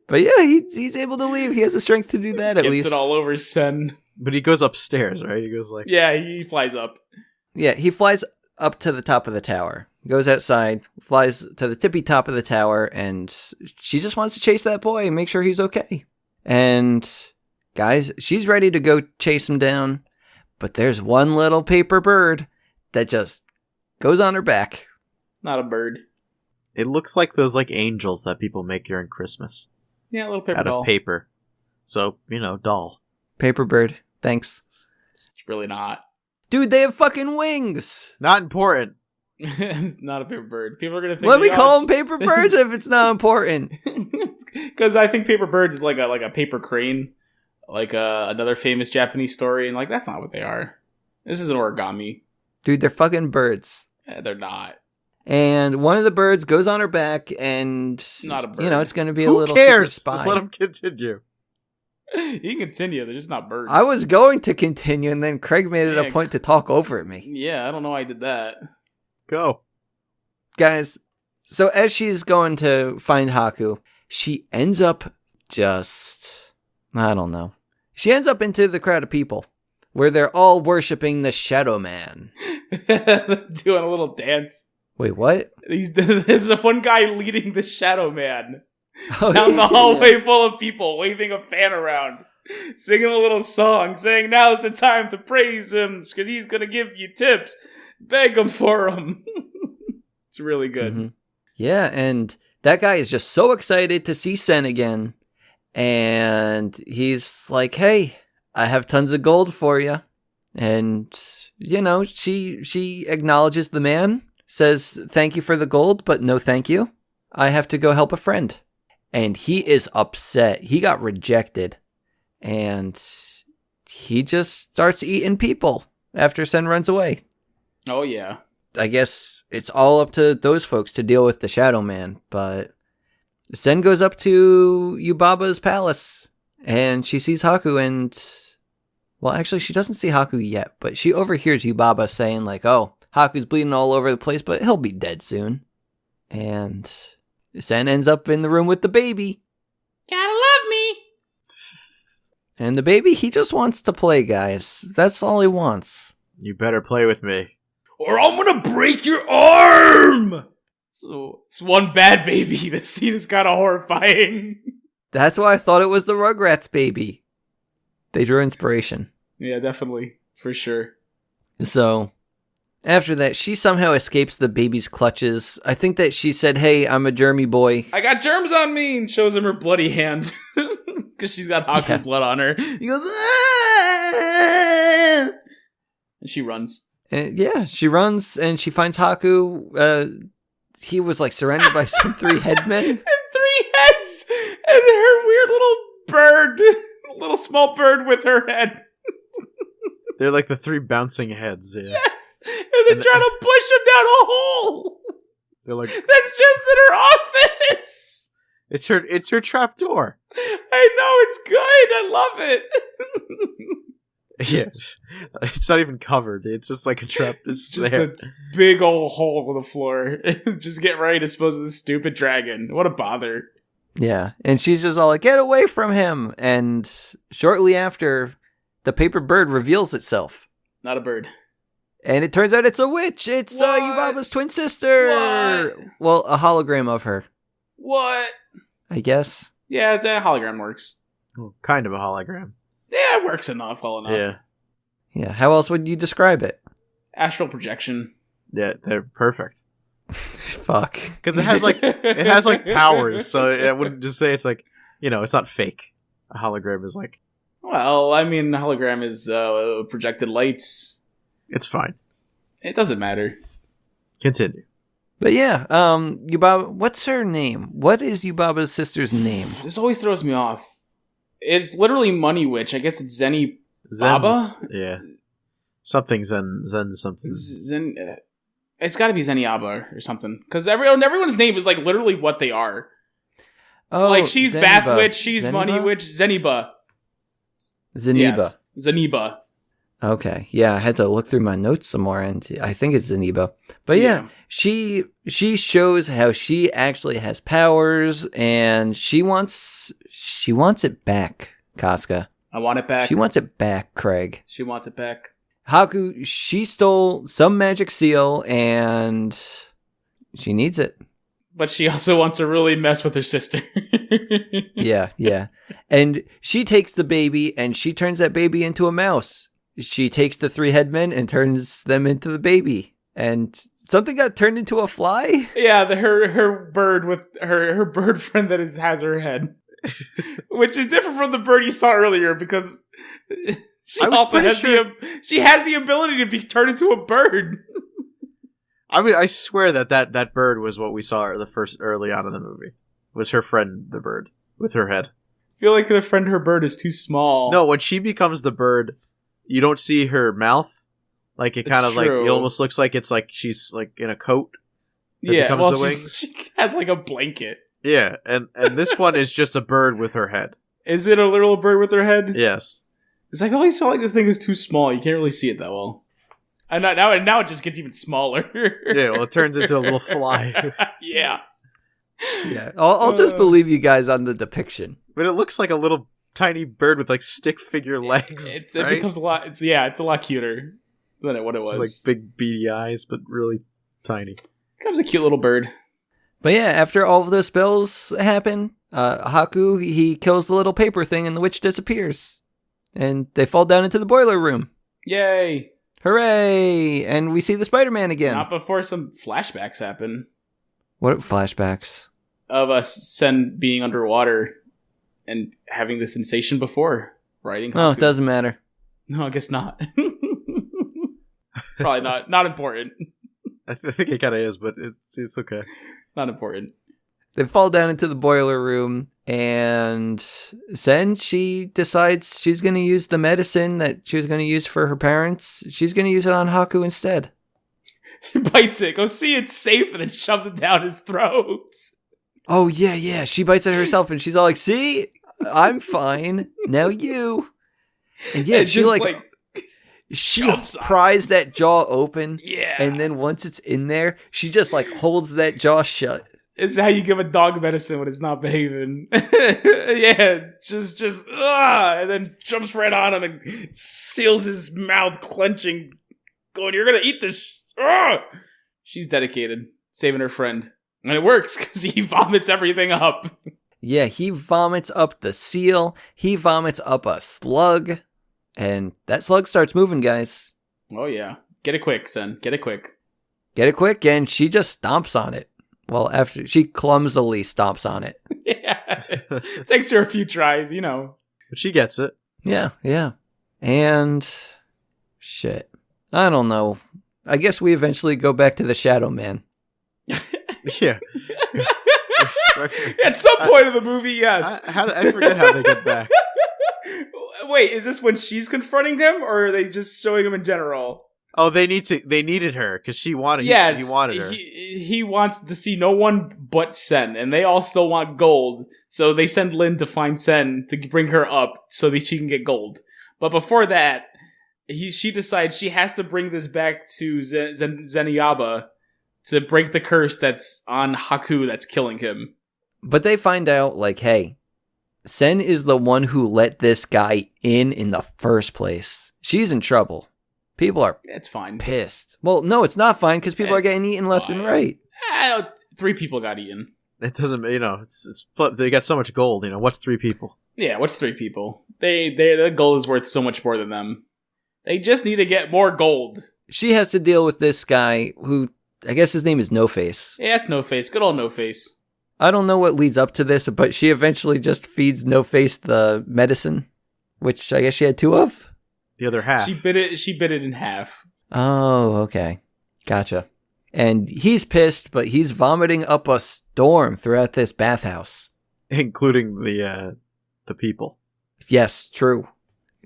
But yeah, he's able to leave. He has the strength to do that at Gets least. it all over Sen. But he goes upstairs, right? He goes like, Yeah, he flies up. Yeah, he flies up to the top of the tower, goes outside, flies to the tippy top of the tower, and she just wants to chase that boy and make sure he's okay. And guys, she's ready to go chase him down, but there's one little paper bird that just goes on her back. Not a bird. it looks like those like angels that people make during Christmas Yeah, a little paper out doll. of paper. So doll. Paper bird, thanks. It's really not. Dude, they have fucking wings! Not important. It's not a paper bird. People are gonna think. Let me call them paper birds if it's not important. Because I think paper birds is like a paper crane, like another famous Japanese story, and like that's not what they are. This is an origami. Dude, they're fucking birds. They're not. And one of the birds goes on her back, and Not a bird. it's going to be a Who little cares? secret spy. Just let him continue. You can continue. They're just not birds. I was going to continue, and then Craig made it Yeah. a point to talk over me. Yeah, I don't know why I did that. Go. Guys, so as she's going to find Haku, she ends up I don't know. She ends up into the crowd of people where they're all worshiping the Shadow Man. Doing a little dance. Wait, what? There's one guy leading the Shadow Man Oh, down the yeah. hallway full of people, waving a fan around, singing a little song, saying now's the time to praise him because he's gonna give you tips. Beg him for him. It's really good. Mhm. Yeah, and that guy is just so excited to see Sen again. And he's like, hey, I have tons of gold for you. And, she acknowledges the man, says thank you for the gold, but no thank you. I have to go help a friend. And he is upset. He got rejected. And he just starts eating people after Sen runs away. Oh yeah. I guess it's all up to those folks to deal with the Shadow Man, but Sen goes up to Yubaba's palace, and she sees Haku, and, well, actually, she doesn't see Haku yet, but she overhears Yubaba saying, like, oh, Haku's bleeding all over the place, but he'll be dead soon. And Sen ends up in the room with the baby. Gotta love me. And the baby, he just wants to play, guys. That's all he wants. You better play with me. Or I'm gonna break your arm! So, it's one bad baby. This scene is kind of horrifying. That's why I thought it was the Rugrats baby. They drew inspiration. Yeah, definitely. For sure. So, after that, she somehow escapes the baby's clutches. I think that she said, hey, I'm a germy boy. I got germs on me! And shows him her bloody hand. Because she's got Haku blood on her. He goes, ah! And she runs. And yeah, she runs and she finds Haku. He was like surrounded by some 3 headmen. And 3 heads! And her weird little bird. Little small bird with her head. They're like the 3 bouncing heads. Yeah. Yes! And they're trying to push him down a hole! They're like, That's just in her office! it's her trap door. I know, it's good! I love it! Yeah. It's not even covered. It's just like a trap. It's Just there. a big old hole in the floor. Just get ready to dispose of this stupid dragon. What a bother. Yeah, and she's just all like, get away from him. And shortly after, the paper bird reveals itself. Not a bird. And it turns out it's a witch. It's What? Yubaba's twin sister. What? Well, a hologram of her, What? I guess. Yeah, it's a hologram works. Well, kind of a hologram. Yeah, it works enough, well enough. Yeah. Yeah, how else would you describe it? Astral projection. Yeah, they're perfect. Fuck. Because it has like powers, so I wouldn't just say it's like, it's not fake. A hologram is like, Well, I mean, hologram is projected lights. it's fine. It doesn't matter. Continue. But yeah, Yubaba, what's her name? What is Yubaba's sister's name? This always throws me off. It's literally Money Witch. I guess it's Zenny Baba? Zens, yeah. Something Zen something. It's got to be Zeniaba or something. Because everyone's name is like literally what they are. Oh, Like she's Zeniba. Bath Witch, she's Zeniba? Money Witch, Zeniba. Zeniba. Yes, Zeniba. Okay, yeah, I had to look through my notes some more, and I think it's Zeniba. But yeah, she shows how she actually has powers, and she wants it back, Casca. I want it back. She wants it back, Craig. She wants it back. Haku, she stole some magic seal, and she needs it. But she also wants to really mess with her sister. Yeah. And she takes the baby, and she turns that baby into a mouse. She takes the 3 headmen and turns them into the baby. And something got turned into a fly? Yeah, her bird with her bird friend that has her head. Which is different from the bird you saw earlier because she also has she has the ability to be turned into a bird. I mean, I swear that bird was what we saw early on in the movie. Was her friend the bird with her head? I feel like her bird is too small. No, when she becomes the bird, you don't see her mouth. Like it kind of like it almost looks like it's like she's like in a coat. Yeah, well, the wings. she has like a blanket. Yeah, and this one is just a bird with her head. Is it a little bird with her head? Yes. It's like I always felt like this thing is too small. You can't really see it that well. And now it just gets even smaller. Yeah, well, it turns into a little fly. Yeah. Yeah, I'll just believe you guys on the depiction. But it looks like a little tiny bird with like stick figure legs. It becomes a lot. It's a lot cuter than what it was. Like big beady eyes, but really tiny. Becomes a cute little bird. But yeah, after all of the spells happen, Haku, he kills the little paper thing and the witch disappears. And they fall down into the boiler room. Yay! Hooray! And we see the Spider-Man again. Not before some flashbacks happen What flashbacks? of us Sen being underwater and having the sensation before riding. Oh, Haku. it doesn't matter. No, I guess not. Probably not. Not important. I think it kind of is, but it's okay. Not important. They fall down into the boiler room, and then she decides she's going to use the medicine that she was going to use for her parents. She's going to use it on Haku instead. She bites it. Go see it's safe, and then shoves it down his throat. Oh, yeah. She bites it herself, and she's all like, see? I'm fine. Now you. And yeah, It's she just she jumps on pries that jaw open. Yeah. And then once it's in there, she just like holds that jaw shut. It's how you give a dog medicine when it's not behaving. Yeah, just and then jumps right on him and seals his mouth, clenching, going, "You're gonna eat this." She's dedicated, saving her friend, and it works because he vomits everything up. Yeah, he vomits up the seal. He vomits up a slug, and that slug starts moving, guys. Oh yeah, get it quick, son. Get it quick. Get it quick, and she just stomps on it. Well, after she clumsily stomps on it. Yeah, takes her a few tries, you know. But she gets it. Yeah. And shit. I don't know. I guess we eventually go back to the Shadow Man. Yeah. At some point of the movie, yes. I forget how they get back. Wait, is this when she's confronting him, or are they just showing him in general? Oh, they needed her because she wanted. Yes, he wanted her. He wants to see no one but Sen, and they all still want gold. So they send Lin to find Sen to bring her up so that she can get gold. But before that, she decides she has to bring this back to Zenyatta to break the curse that's on Haku that's killing him. But they find out, like, hey, Sen is the one who let this guy in the first place. She's in trouble. People are It's fine. pissed. Well, no, it's not fine because people are getting eaten left and right. 3 people got eaten. It doesn't, they got so much gold. What's 3 people? Yeah, what's 3 people? The gold is worth so much more than them. They just need to get more gold. She has to deal with this guy who, I guess his name is No Face. Yeah, it's No Face. Good old No Face. I don't know what leads up to this, but she eventually just feeds No Face the medicine, which I guess she had 2 of. The other half. She bit it in half. Oh, okay. Gotcha. And he's pissed, but he's vomiting up a storm throughout this bathhouse. Including the people. Yes, true.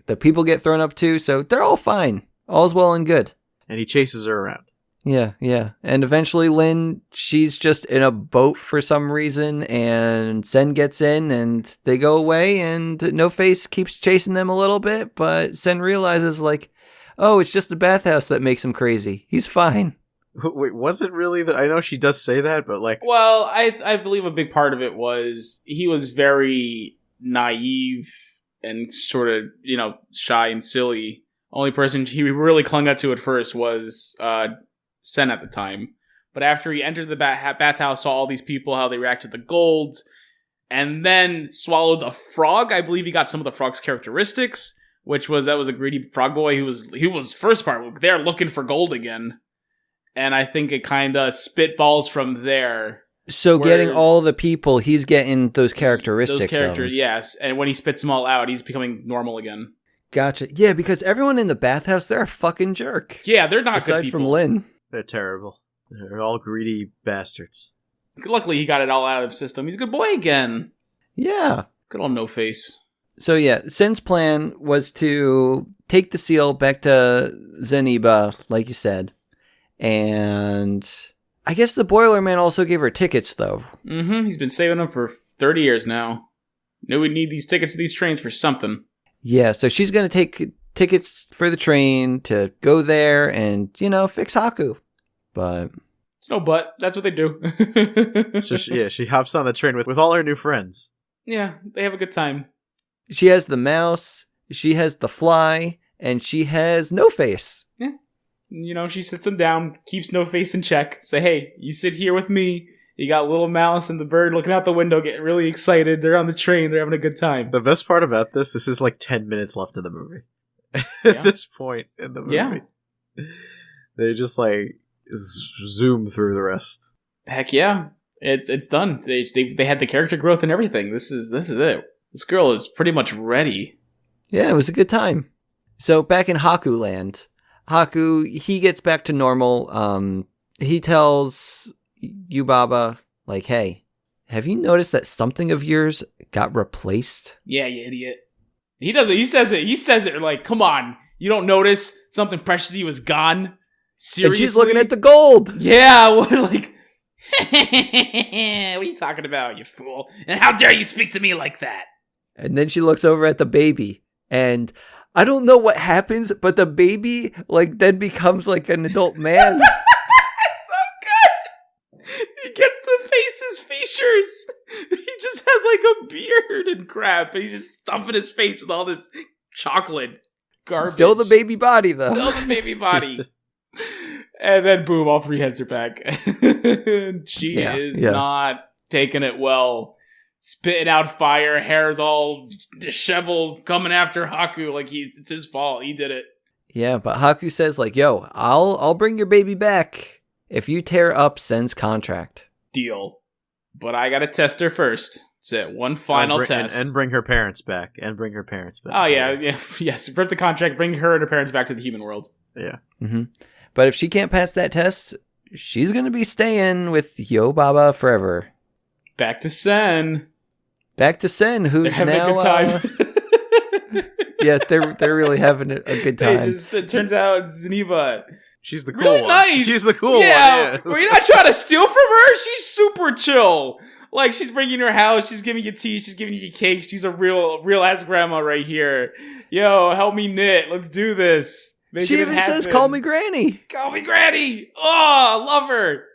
The people get thrown up too, so they're all fine. All's well and good. And he chases her around. Yeah. And eventually Lynn, she's just in a boat for some reason, and Sen gets in, and they go away, and No Face keeps chasing them a little bit, but Sen realizes, like, oh, it's just the bathhouse that makes him crazy. He's fine. Wait, was it really I know she does say that, but like... Well, I believe a big part of it was he was very naive and sort of, shy and silly. Only person he really clung to at first was Sen at the time. But after he entered the bathhouse, saw all these people, how they reacted to the gold, and then swallowed a frog. I believe he got some of the frog's characteristics, that was a greedy frog boy. He was first part there looking for gold again. And I think it kind of spitballs from there. So getting all the people, he's getting those characteristics. Yes. And when he spits them all out, he's becoming normal again. Gotcha. Yeah, because everyone in the bathhouse, they're a fucking jerk. Yeah, they're not good Aside people. from Lynn. They're terrible. They're all greedy bastards. Luckily, he got it all out of the system. He's a good boy again. Yeah. Good old No Face. So yeah, Sen's plan was to take the seal back to Zeniba, like you said. And I guess the Boiler Man also gave her tickets, though. Mm-hmm. He's been saving them for 30 years now. Knew we'd need these tickets to these trains for something. Yeah, so she's going to take tickets for the train to go there and, fix Haku. But... It's no but. That's what they do. So she hops on the train with all her new friends. Yeah, they have a good time. She has the mouse, she has the fly, and she has No Face. Yeah. She sits him down, keeps No Face in check. Say, hey, you sit here with me. You got little mouse and the bird looking out the window, getting really excited. They're on the train. They're having a good time. The best part about this is like 10 minutes left of the movie. At this point in the movie. Yeah. They just like zoom through the rest. Heck yeah. It's done. They had the character growth and everything. This is it. This girl is pretty much ready. Yeah, it was a good time. So back in Haku land, Haku, he gets back to normal. He tells Yubaba, like, hey, have you noticed that something of yours got replaced? Yeah, you idiot. He does it. He says it like, come on. You don't notice something precious to you is gone? Seriously? And she's looking at the gold. Yeah, like, what are you talking about, you fool? And how dare you speak to me like that? And then she looks over at the baby, and I don't know what happens, but the baby, like, then becomes like an adult man. It's so good. He gets the face's features. He just has like a beard and crap, and he's just stuffing his face with all this chocolate garbage. Still the baby body, though. Still the baby body. And then boom, all 3 heads are back. She is not taking it well. Spitting out fire, hair's all disheveled, coming after Haku like it's his fault. He did it. Yeah, but Haku says, like, yo, I'll bring your baby back if you tear up Sen's contract. Deal. But I gotta test her first. It's it. One final test. And bring her parents back. Oh, yeah. Yes. Rip the contract, bring her and her parents back to the human world. Yeah. Mm-hmm. But if she can't pass that test, she's going to be staying with Yubaba forever. Back to Sen. Who's having now... a good time. Yeah, they're really having a good time. It turns out Zeniba... She's the cool really one. Nice. She's the cool one. Yeah. Were you not trying to steal from her? She's super chill. Like, she's bringing you her house, she's giving you tea, she's giving you cake. She's a real ass grandma right here. Yo, help me knit. Let's do this. She even says, call me Granny. Call me Granny. Oh, I love her.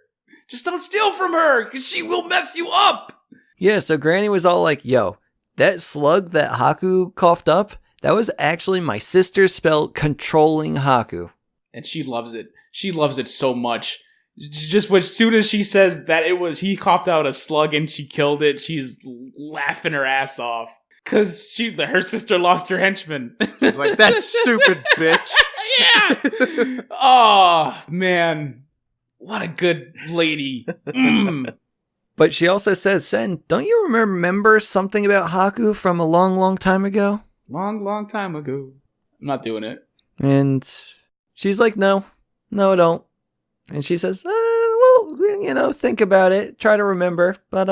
Just don't steal from her, because she will mess you up. Yeah, so Granny was all like, yo, that slug that Haku coughed up, that was actually my sister's spell controlling Haku. And she loves it. She loves it so much. Just as soon as she says that he coughed out a slug and she killed it, she's laughing her ass off. Because her sister lost her henchman. She's like, that stupid bitch. Yeah. Oh, man. What a good lady. But she also says, Sen, don't you remember something about Haku from a long, long time ago? Long time ago. I'm not doing it. And she's like, no, I don't. And she says, think about it. Try to remember. But,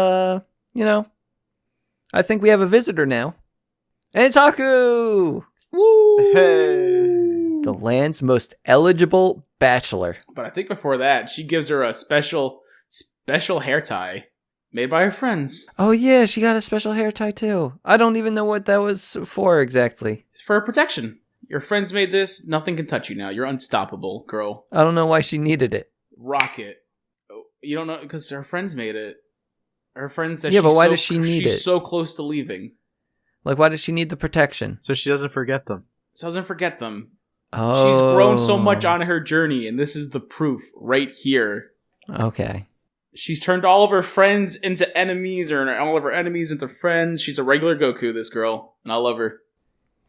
I think we have a visitor now. And it's Haku! Woo! Hey. The land's most eligible bachelor. But I think before that, she gives her a special hair tie made by her friends. Oh, yeah, she got a special hair tie, too. I don't even know what that was for exactly. For protection. Your friends made this. Nothing can touch you now. You're unstoppable, girl. I don't know why she needed it. Rock it. You don't know, because her friends made it. Her friends said, yeah, but why does she need it? She's so close to leaving. Like, why does she need the protection? So she doesn't forget them. So doesn't forget them. Oh. She's grown so much on her journey, and this is the proof right here. Okay. She's turned all of her friends into enemies, or all of her enemies into friends. She's a regular Goku, this girl, and I love her.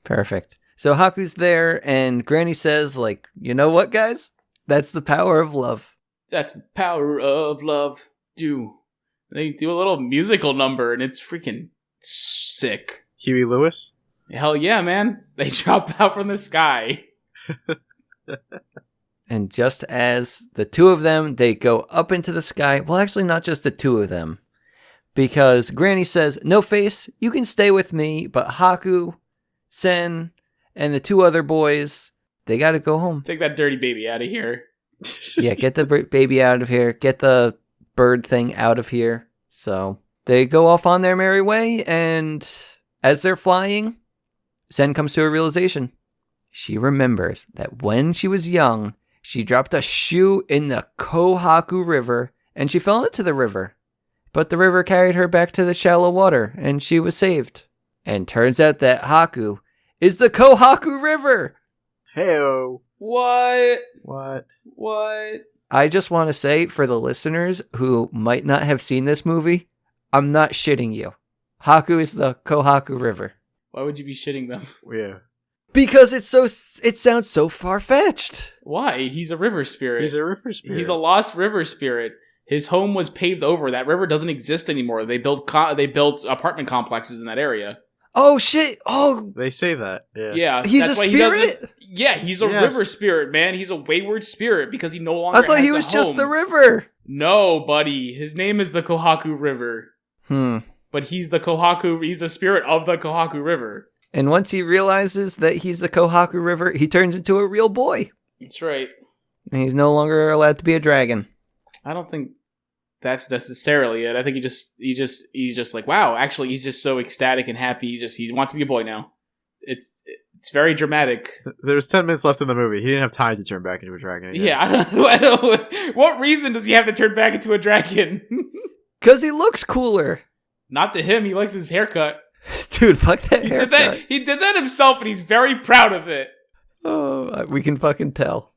Perfect. So Haku's there, and Granny says, like, you know what, guys? That's the power of love. That's the power of love. They do a little musical number, and it's freaking sick. Huey Lewis? Hell yeah, man. They drop out from the sky. And just as the two of them, they go up into the sky. Well, actually, not just the two of them. Because Granny says, no face, you can stay with me. But Haku, Sen, and the two other boys, they got to go home. Take that dirty baby out of here. Yeah, get the baby out of here. Get the bird thing out of here. So they go off on their merry way. And as they're flying, Sen comes to a realization. She remembers that when she was young, she dropped a shoe in the Kohaku River, and she fell into the river. But the river carried her back to the shallow water, and she was saved. And turns out that Haku is the Kohaku River! Hey-o. What? I just want to say, for the listeners who might not have seen this movie, I'm not shitting you. Haku is the Kohaku River. Why would you be shitting them? Yeah. Because it sounds so far-fetched. Why? He's a river spirit. He's a river spirit. He's a lost river spirit. His home was paved over. That river doesn't exist anymore. They built apartment complexes in that area. Oh, shit. Oh. They say that. Yeah. Yeah. He's a spirit? He's a river spirit, man. He's a wayward spirit because he no longer I thought has he was a just home. the river. No, buddy. His name is the Kohaku River. But he's the spirit of the Kohaku River. And once he realizes that he's the Kohaku River, he turns into a real boy. That's right. And he's no longer allowed to be a dragon. I don't think that's necessarily it. I think he's just like, wow, actually he's just so ecstatic and happy. He wants to be a boy now. It's very dramatic. There's 10 minutes left in the movie. He didn't have time to turn back into a dragon again. Yeah, I don't what reason does he have to turn back into a dragon? Because he looks cooler. Not to him. He likes his haircut. Dude, fuck that haircut. He did that himself, and he's very proud of it. Oh, we can fucking tell.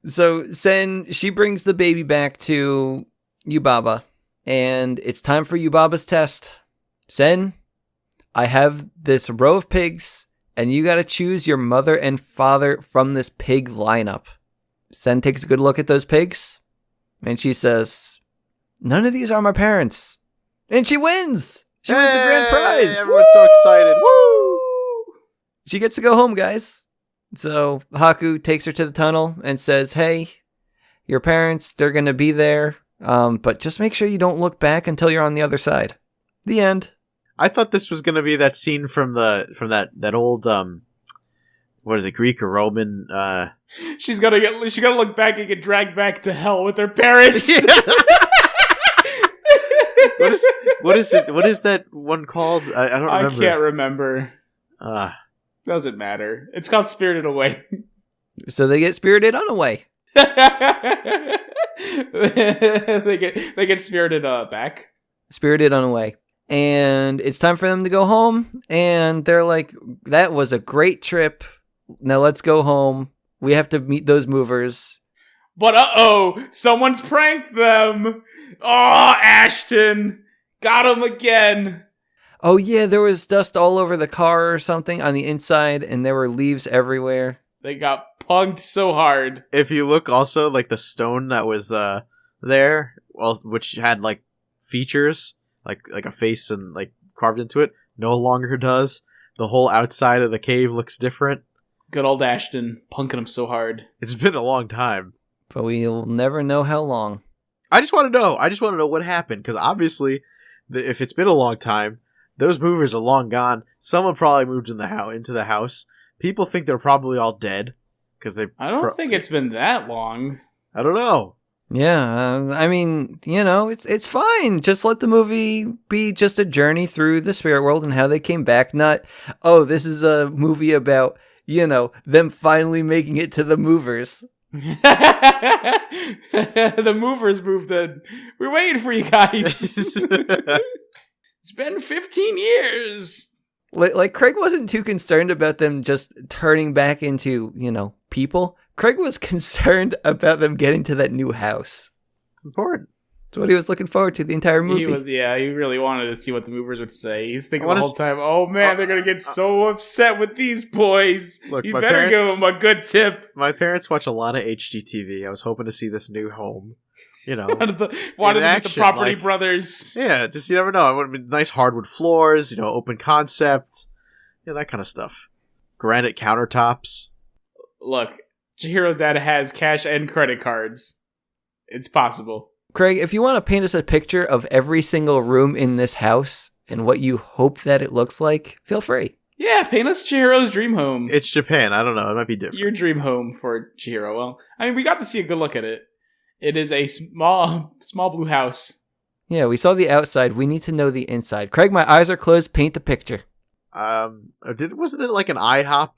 So, Sen, she brings the baby back to Yubaba, and it's time for Yubaba's test. Sen, I have this row of pigs, and you gotta choose your mother and father from this pig lineup. Sen takes a good look at those pigs, and she says, none of these are my parents. And she wins! She wins the grand prize! Everyone's so excited. Woo! She gets to go home, guys. So Haku takes her to the tunnel and says, hey, your parents, they're going to be there. But just make sure you don't look back until you're on the other side. The end. I thought this was going to be that scene from that old, what is it, Greek or Roman? She's gonna look back and get dragged back to hell with her parents. What is it? What is that one called? I don't remember. I can't remember. Ah. Doesn't matter. It's called Spirited Away. So they get spirited unaway. They get spirited back. Spirited unaway. And it's time for them to go home. And they're like, that was a great trip. Now let's go home. We have to meet those movers. But someone's pranked them. Oh, Ashton. Got him again. Oh yeah, there was dust all over the car or something on the inside, and there were leaves everywhere. They got punked so hard. If you look also, like, the stone that was there, well, which had, like, features, like a face and, like, carved into it, no longer does. The whole outside of the cave looks different. Good old Ashton punking him so hard. It's been a long time. But we'll never know how long. I just want to know what happened, because obviously, if it's been a long time, those movers are long gone. Someone probably moved into the house. People think they're probably all dead. I don't think it's been that long. I don't know. Yeah, I mean, it's fine. Just let the movie be just a journey through the spirit world and how they came back. Not, this is a movie about, them finally making it to the movers. The movers moved in. We're waiting for you guys. It's been 15 years. Like Craig wasn't too concerned about them just turning back into, people. Craig was concerned about them getting to that new house. It's important. It's what he was looking forward to the entire movie. He really wanted to see what the movers would say. He's thinking the whole time, oh man, they're going to get so upset with these boys. Look, you better give them a good tip. My parents watch a lot of HGTV. I was hoping to see this new home. Wanted to meet the Property Brothers. Yeah, just you never know. I want nice hardwood floors, open concept, that kind of stuff. Granite countertops. Look, Chihiro's dad has cash and credit cards. It's possible. Craig, if you want to paint us a picture of every single room in this house and what you hope that it looks like, feel free. Yeah, paint us Chihiro's dream home. It's Japan. I don't know. It might be different. Your dream home for Chihiro. Well, I mean, we got to see a good look at it. It is a small blue house. Yeah, we saw the outside. We need to know the inside. Craig, my eyes are closed. Paint the picture. Wasn't it like an IHOP?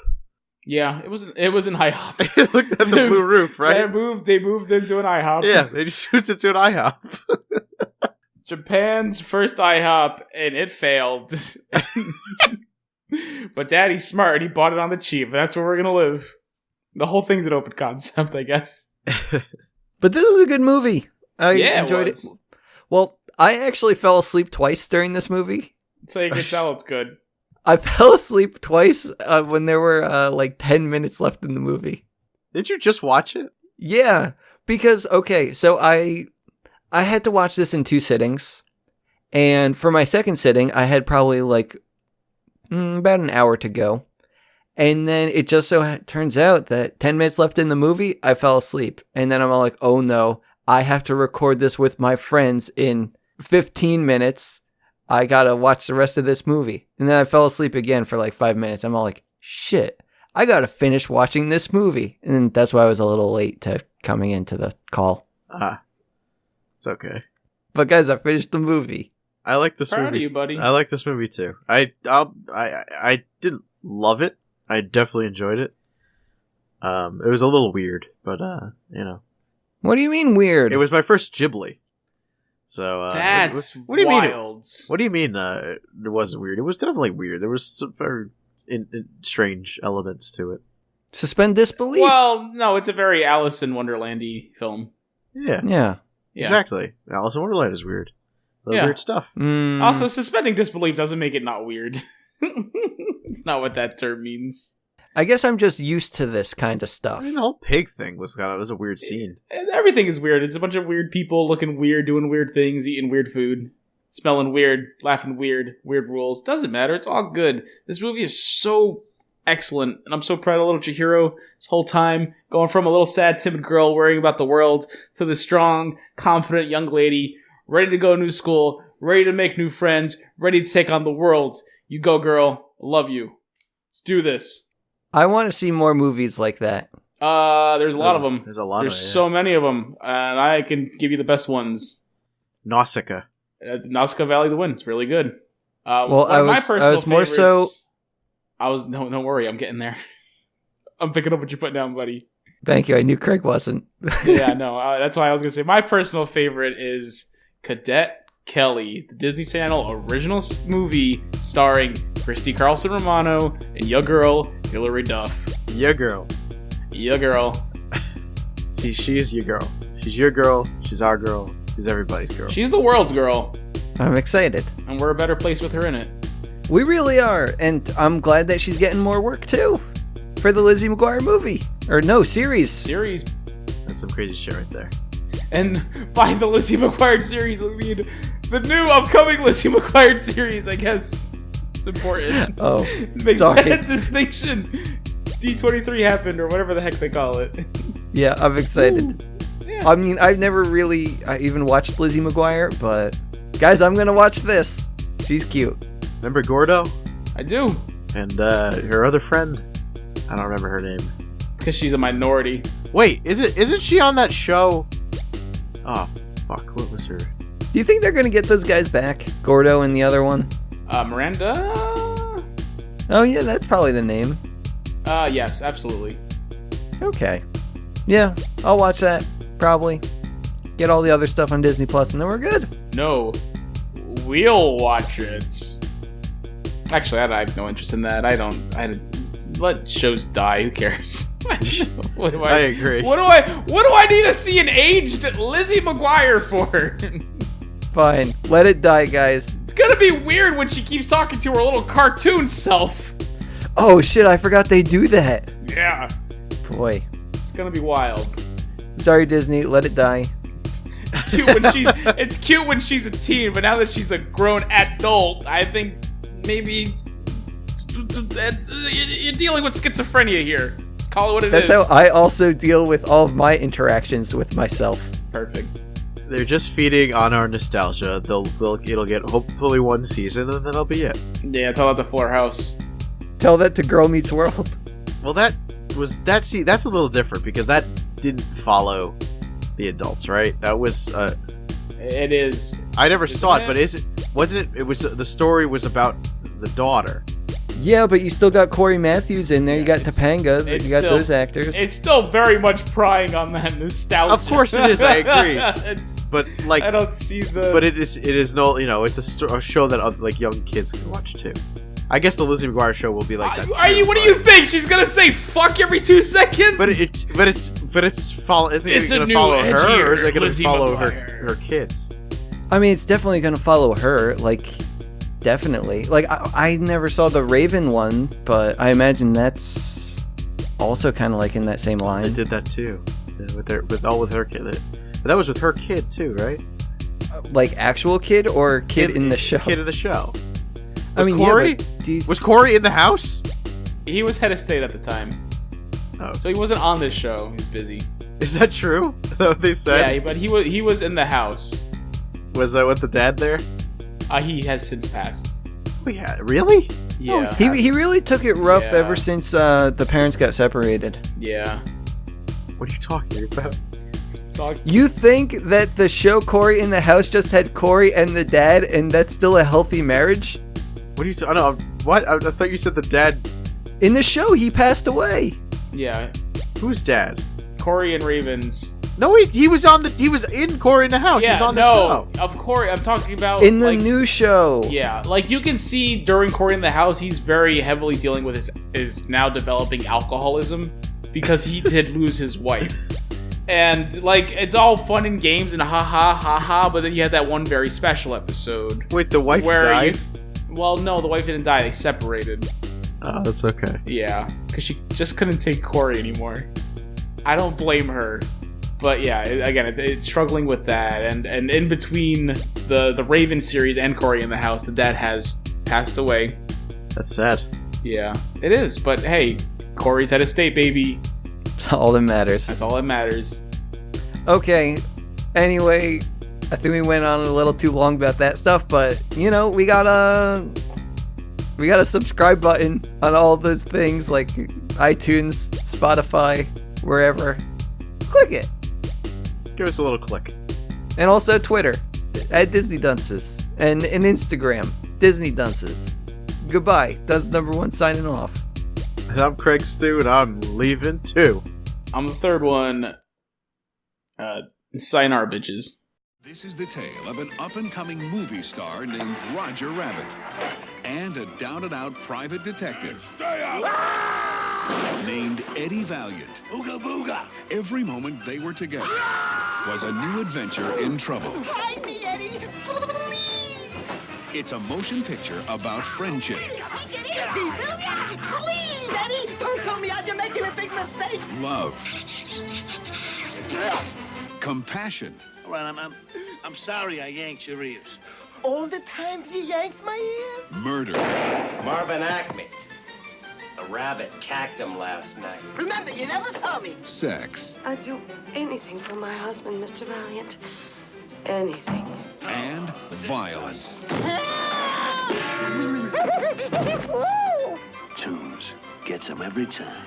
Yeah, it was an IHOP. It looked at the blue roof, right? They moved into an IHOP. Yeah, they just moved into an IHOP. Japan's first IHOP, and it failed. But Daddy's smart, and he bought it on the cheap. And that's where we're gonna live. The whole thing's an open concept, I guess. But this was a good movie. I enjoyed it. Well, I actually fell asleep twice during this movie. So you can tell it's good. I fell asleep twice when there were 10 minutes left in the movie. Did you just watch it? Yeah, because so I had to watch this in 2 sittings, and for my second sitting, I had probably about an hour to go, and then it just so turns out that 10 minutes left in the movie, I fell asleep, and then I'm all like, oh no, I have to record this with my friends in 15 minutes. I gotta watch the rest of this movie. And then I fell asleep again for 5 minutes. I'm all like, shit, I gotta finish watching this movie. And that's why I was a little late to coming into the call. It's okay. But guys, I finished the movie. I like this movie. Proud of you, buddy. I like this movie too. I didn't love it. I definitely enjoyed it. It was a little weird, but What do you mean weird? It was my first Ghibli. So that's what do you wild. mean? What do you mean? It wasn't weird. It was definitely weird. There was some very strange elements to it. Suspend disbelief. Well, no, it's a very Alice in Wonderland-y film. Yeah. Exactly. Alice in Wonderland is weird. Weird stuff. Also, suspending disbelief doesn't make it not weird. It's not what that term means. I guess I'm just used to this kind of stuff. I mean, the whole pig thing was a weird scene. Everything is weird. It's a bunch of weird people looking weird, doing weird things, eating weird food, smelling weird, laughing weird rules. Doesn't matter. It's all good. This movie is so excellent, and I'm so proud of little Chihiro this whole time, going from a little sad, timid girl worrying about the world to the strong, confident young lady, ready to go to new school, ready to make new friends, ready to take on the world. You go, girl. I love you. Let's do this. I want to see more movies like that. There's a lot of them. There's a lot There's so many of them, and I can give you the best ones. Nausicaa. Nausicaa Valley the Win. It's really good. Well, I was more so. Don't worry, I'm getting there. I'm picking up what you put down, buddy. Thank you. I knew Craig wasn't. Yeah, no, that's why I was gonna say my personal favorite is Cadet Kelly, the Disney Channel original movie starring Christy Carlson Romano and your girl Hilary Duff. Your girl. Your girl. She is your girl. She's your girl. She's our girl. She's everybody's girl. She's the world's girl. I'm excited. And we're a better place with her in it. We really are, and I'm glad that she's getting more work too for the Lizzie McGuire movie. Or no, series. That's some crazy shit right there. And by the Lizzie McGuire series, we mean the new upcoming Lizzie McGuire series, I guess. It's important. Oh, Make sorry. that distinction. D23 happened, or whatever the heck they call it. Yeah, I'm excited. Yeah. I mean, I've never really even watched Lizzie McGuire, but guys, I'm gonna watch this. She's cute. Remember Gordo? I do. And her other friend? I don't remember her name. Because she's a minority. Wait, isn't she on that show? Oh, fuck, what was her? Do you think they're gonna get those guys back? Gordo and the other one? Miranda? Oh yeah, that's probably the name. Yes, absolutely. Okay. Yeah, I'll watch that, probably. Get all the other stuff on Disney Plus, and then we're good. No, we'll watch it. Actually, I have no interest in that. I let shows die. Who cares? I agree. What do I need to see an aged Lizzie McGuire for? Fine, let it die, guys. It's gonna be weird when she keeps talking to her little cartoon self. Oh shit, I forgot they do that. Yeah, Boy. it's gonna be wild. Sorry, Disney, let it die. It's cute when she's a teen, but now that she's a grown adult, I think maybe you're dealing with schizophrenia here. Let's call it what it is. That's how I also deal with all of my interactions with myself. Perfect. They're just feeding on our nostalgia. It'll get hopefully one season, and then that'll be it. Yeah, tell that to Fuller House. Tell that to Girl Meets World. Well, that's a little different because that didn't follow the adults, right? That was It is. I never saw it, but wasn't it? It was the story was about the daughter. Yeah, but you still got Corey Matthews in there. You got Topanga. You got those actors. It's still very much prying on that nostalgia. Of course it is. I agree. But like, I don't see the. But it is no. It's a show that like young kids can watch too. I guess the Lizzie McGuire show will be like that. What do you think? She's gonna say fuck every 2 seconds? But it's follow. Is it going to follow her, or is it going to follow her kids? I mean, it's definitely going to follow her. Like, definitely. Like, I never saw the Raven one, but I imagine that's also kind of like in that same line. They did that too, with her kid. But that was with her kid too, right? Like actual kid or kid in the show? Kid in the show. I mean, Corey? Yeah, was Corey in the house? He was head of state at the time. Oh. So he wasn't on this show. He's busy. Is that true? Is that what they said? Yeah, but he was in the house. Was that with the dad there? He has since passed. Oh, yeah, really? Yeah. Oh, he really took it rough ever since the parents got separated. Yeah. What are you talking about? You think that the show Corey in the House just had Corey and the dad, and that's still a healthy marriage? What are you talking? What? I thought you said the dad. In the show, he passed away. Yeah. Whose dad? Corey and Ravens. No, he was in Corey in the House. Yeah, he was on the show. Of Corey. I'm talking about in the new show. Yeah, like you can see during Corey in the House, he's very heavily dealing with his now developing alcoholism because he did lose his wife. And like it's all fun and games and ha ha, but then you had that one very special episode. Wait, the wife died? Well, no, the wife didn't die. They separated. Oh, that's okay. Yeah, because she just couldn't take Corey anymore. I don't blame her. But yeah, it's struggling with that. And in between the Raven series and Corey in the House, the dad has passed away. That's sad. Yeah, it is. But hey, Corey's head of state, baby. That's all that matters. That's all that matters. Okay. Anyway, I think we went on a little too long about that stuff, but we got a subscribe button on all those things like iTunes, Spotify, wherever. Click it. Give us a little click. And also Twitter. at Disney Dunces. And an Instagram, Disney Dunces. Goodbye. That's number 1 signing off. And I'm Craig Stew, and I'm leaving too. I'm the third one. Sayonara, bitches. This is the tale of an up-and-coming movie star named Roger Rabbit and a down-and-out private detective named Eddie Valiant. Ooga booga! Every moment they were together was a new adventure in trouble. Find me, Eddie! It's a motion picture about friendship, Please, Eddie! Don't tell me you're making a big mistake! love, compassion, All right, I'm sorry I yanked your ears. All the time you yanked my ears? murder, Marvin Acme. The rabbit cacked him last night. Remember, you never saw me. sex, I'd do anything for my husband, Mr. Valiant. Anything. and violence. Tunes gets him every time.